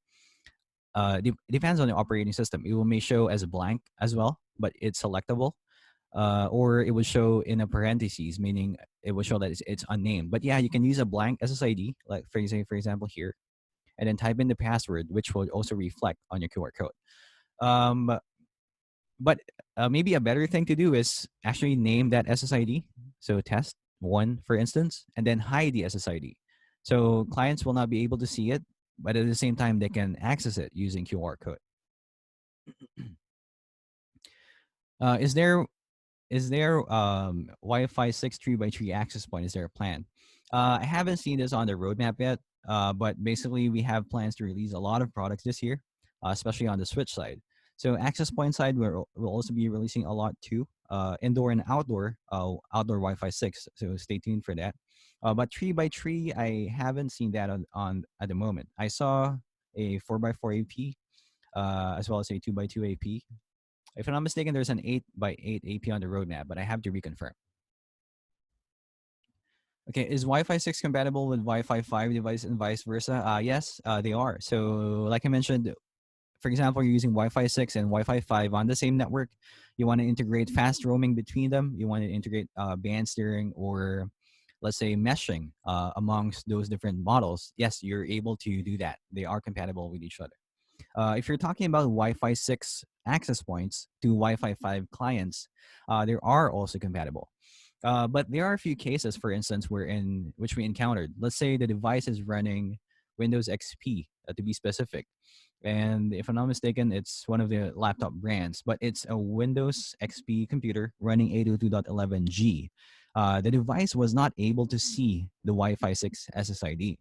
Speaker 1: depends on the operating system. It will may show as a blank as well, but it's selectable. Or it will show in a parentheses, meaning it will show that it's unnamed. But yeah, you can use a blank SSID, like for example here, and then type in the password, which will also reflect on your QR code. Um, but maybe a better thing to do is actually name that SSID. So test one, for instance, and then hide the SSID. So clients will not be able to see it, but at the same time, they can access it using QR code. Is there Wi-Fi 6 3x3 access point? Is there a plan? I haven't seen this on the roadmap yet, but basically we have plans to release a lot of products this year, especially on the Switch side. So access point side, we'll also be releasing a lot too, indoor and outdoor Wi-Fi 6. So stay tuned for that. But 3x3, I haven't seen that on at the moment. I saw a 4x4 AP, as well as a 2x2 AP. If I'm not mistaken, there's an 8x8 AP on the roadmap, but I have to reconfirm. Okay, is Wi-Fi 6 compatible with Wi-Fi 5 device and vice versa? Yes, they are. So, like I mentioned, for example, you're using Wi-Fi 6 and Wi-Fi 5 on the same network. You want to integrate fast roaming between them. You want to integrate band steering or, let's say, meshing amongst those different models. Yes, you're able to do that. They are compatible with each other. If you're talking about Wi-Fi 6 access points to Wi-Fi 5 clients, there are also compatible. But there are a few cases, for instance, where in which we encountered. Let's say the device is running Windows XP, to be specific, and if I'm not mistaken, it's one of the laptop brands, but it's a Windows XP computer running 802.11g. The device was not able to see the Wi-Fi 6 SSID.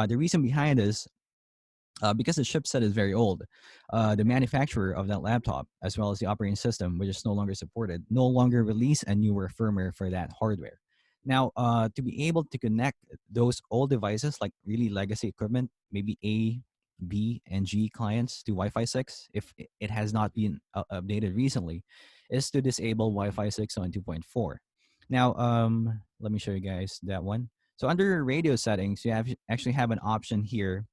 Speaker 1: The reason behind this because the chipset is very old, the manufacturer of that laptop, as well as the operating system, which is no longer supported, no longer release a newer firmware for that hardware. Now, to be able to connect those old devices, like really legacy equipment, maybe A, B, and G clients to Wi-Fi 6, if it has not been updated recently, is to disable Wi-Fi 6 on 2.4. Now, let me show you guys that one. So under radio settings, you actually have an option here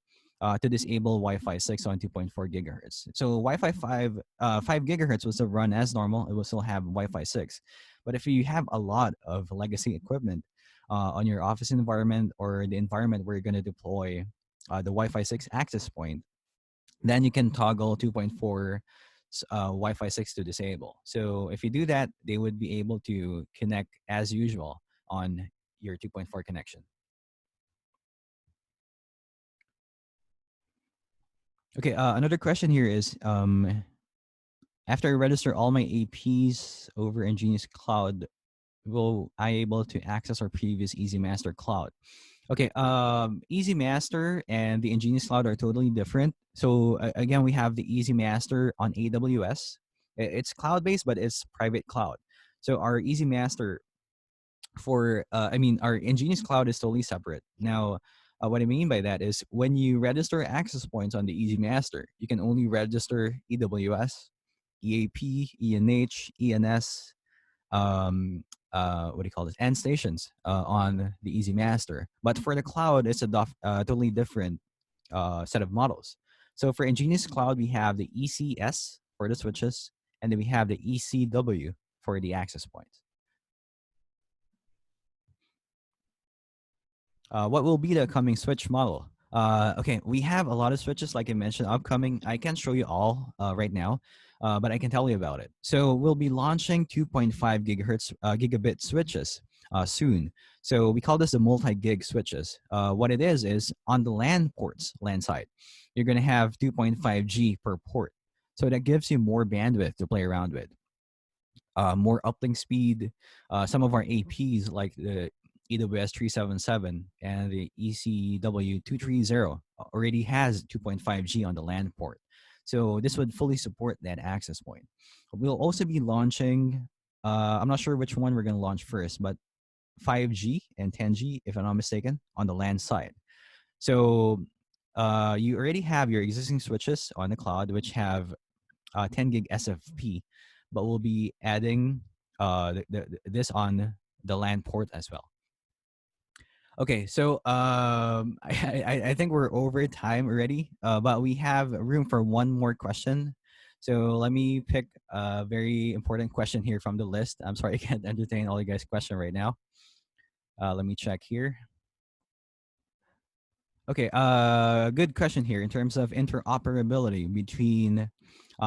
Speaker 1: to disable Wi-Fi 6 on 2.4 gigahertz. So Wi-Fi 5 gigahertz will still run as normal. It will still have Wi-Fi 6. But if you have a lot of legacy equipment on your office environment or the environment where you're going to deploy the Wi-Fi 6 access point, then you can toggle 2.4 Wi-Fi 6 to disable. So if you do that, they would be able to connect as usual on your 2.4 connection. Okay, another question here is after I register all my APs over EnGenius Cloud, will I able to access our previous EasyMaster Cloud? Okay, EasyMaster and the EnGenius Cloud are totally different. So again, we have the EasyMaster on AWS. It's cloud-based, but it's private cloud. So our EasyMaster our EnGenius Cloud is totally separate. Now, what I mean by that is when you register access points on the EasyMaster, you can only register EWS, EAP, ENH, ENS, what do you call this? End stations on the EasyMaster. But for the cloud, it's a totally different set of models. So for EnGenius Cloud, we have the ECS for the switches, and then we have the ECW for the access points. What will be the coming Switch model? Okay, we have a lot of switches, like I mentioned, upcoming. I can't show you all right now, but I can tell you about it. So we'll be launching 2.5 gigahertz gigabit switches soon. So we call this the multi-gig switches. What it is on the LAN ports, LAN side, you're going to have 2.5G per port. So that gives you more bandwidth to play around with, more uplink speed. Some of our APs like the EWS 377 and the ECW 230 already has 2.5G on the LAN port. So this would fully support that access point. We'll also be launching, I'm not sure which one we're going to launch first, but 5G and 10G, if I'm not mistaken, on the LAN side. So you already have your existing switches on the cloud, which have 10 gig SFP, but we'll be adding this on the LAN port as well. Okay, so I think we're over time already, but we have room for one more question. So let me pick a very important question here from the list. I'm sorry I can't entertain all you guys' question right now. Let me check here. Okay, good question here in terms of interoperability between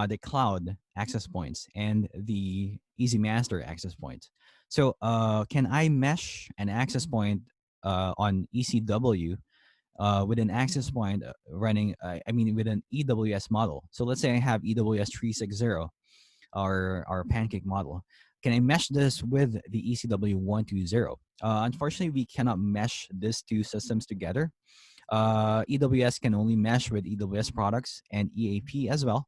Speaker 1: the cloud access points and the Easy Master access points. So, can I mesh an access point on ECW with an access point running, with an EWS model? So, let's say I have EWS 360 or our pancake model. Can I mesh this with the ECW 120? Unfortunately, we cannot mesh these two systems together. EWS can only mesh with EWS products and EAP as well,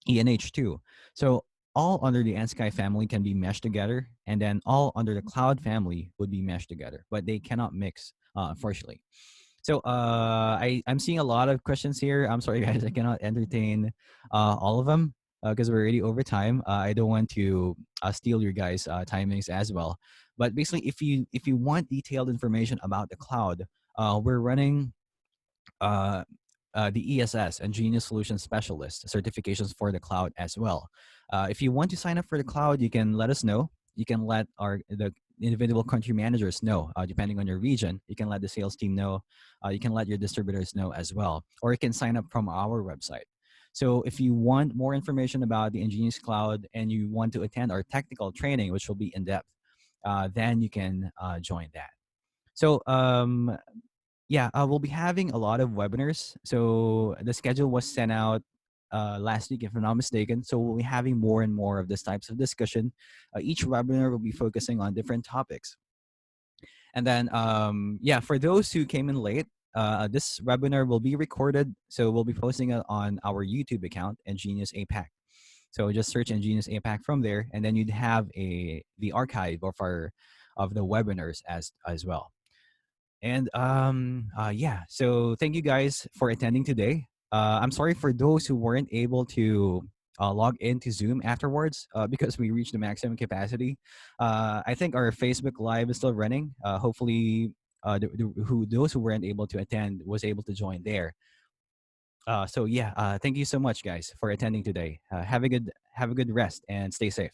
Speaker 1: ENH too. So all under the NSky family can be meshed together, and then all under the cloud family would be meshed together, but they cannot mix, unfortunately. So I'm seeing a lot of questions here. I'm sorry, guys, I cannot entertain all of them because we're already over time. I don't want to steal your guys' timings as well. But basically, if you want detailed information about the cloud, we're running uh, the ESS and Genius Solution Specialist certifications for the cloud as well. If you want to sign up for the cloud, you can let us know. You can let the individual country managers know, depending on your region. You can let the sales team know. You can let your distributors know as well, or you can sign up from our website. So if you want more information about the EnGenius Cloud and you want to attend our technical training, which will be in depth, then you can join that. So yeah, we'll be having a lot of webinars. So the schedule was sent out last week, if I'm not mistaken. So we'll be having more and more of this types of discussion. Each webinar will be focusing on different topics. And then, yeah, for those who came in late, this webinar will be recorded. So we'll be posting it on our YouTube account, EnGenius APAC. So just search EnGenius APAC from there, and then you'd have the archive of the webinars as well. And yeah, so thank you guys for attending today. I'm sorry for those who weren't able to log into Zoom afterwards because we reached the maximum capacity. I think our Facebook Live is still running. Hopefully, those who weren't able to attend was able to join there. So yeah, thank you so much, guys, for attending today. Have a good rest and stay safe.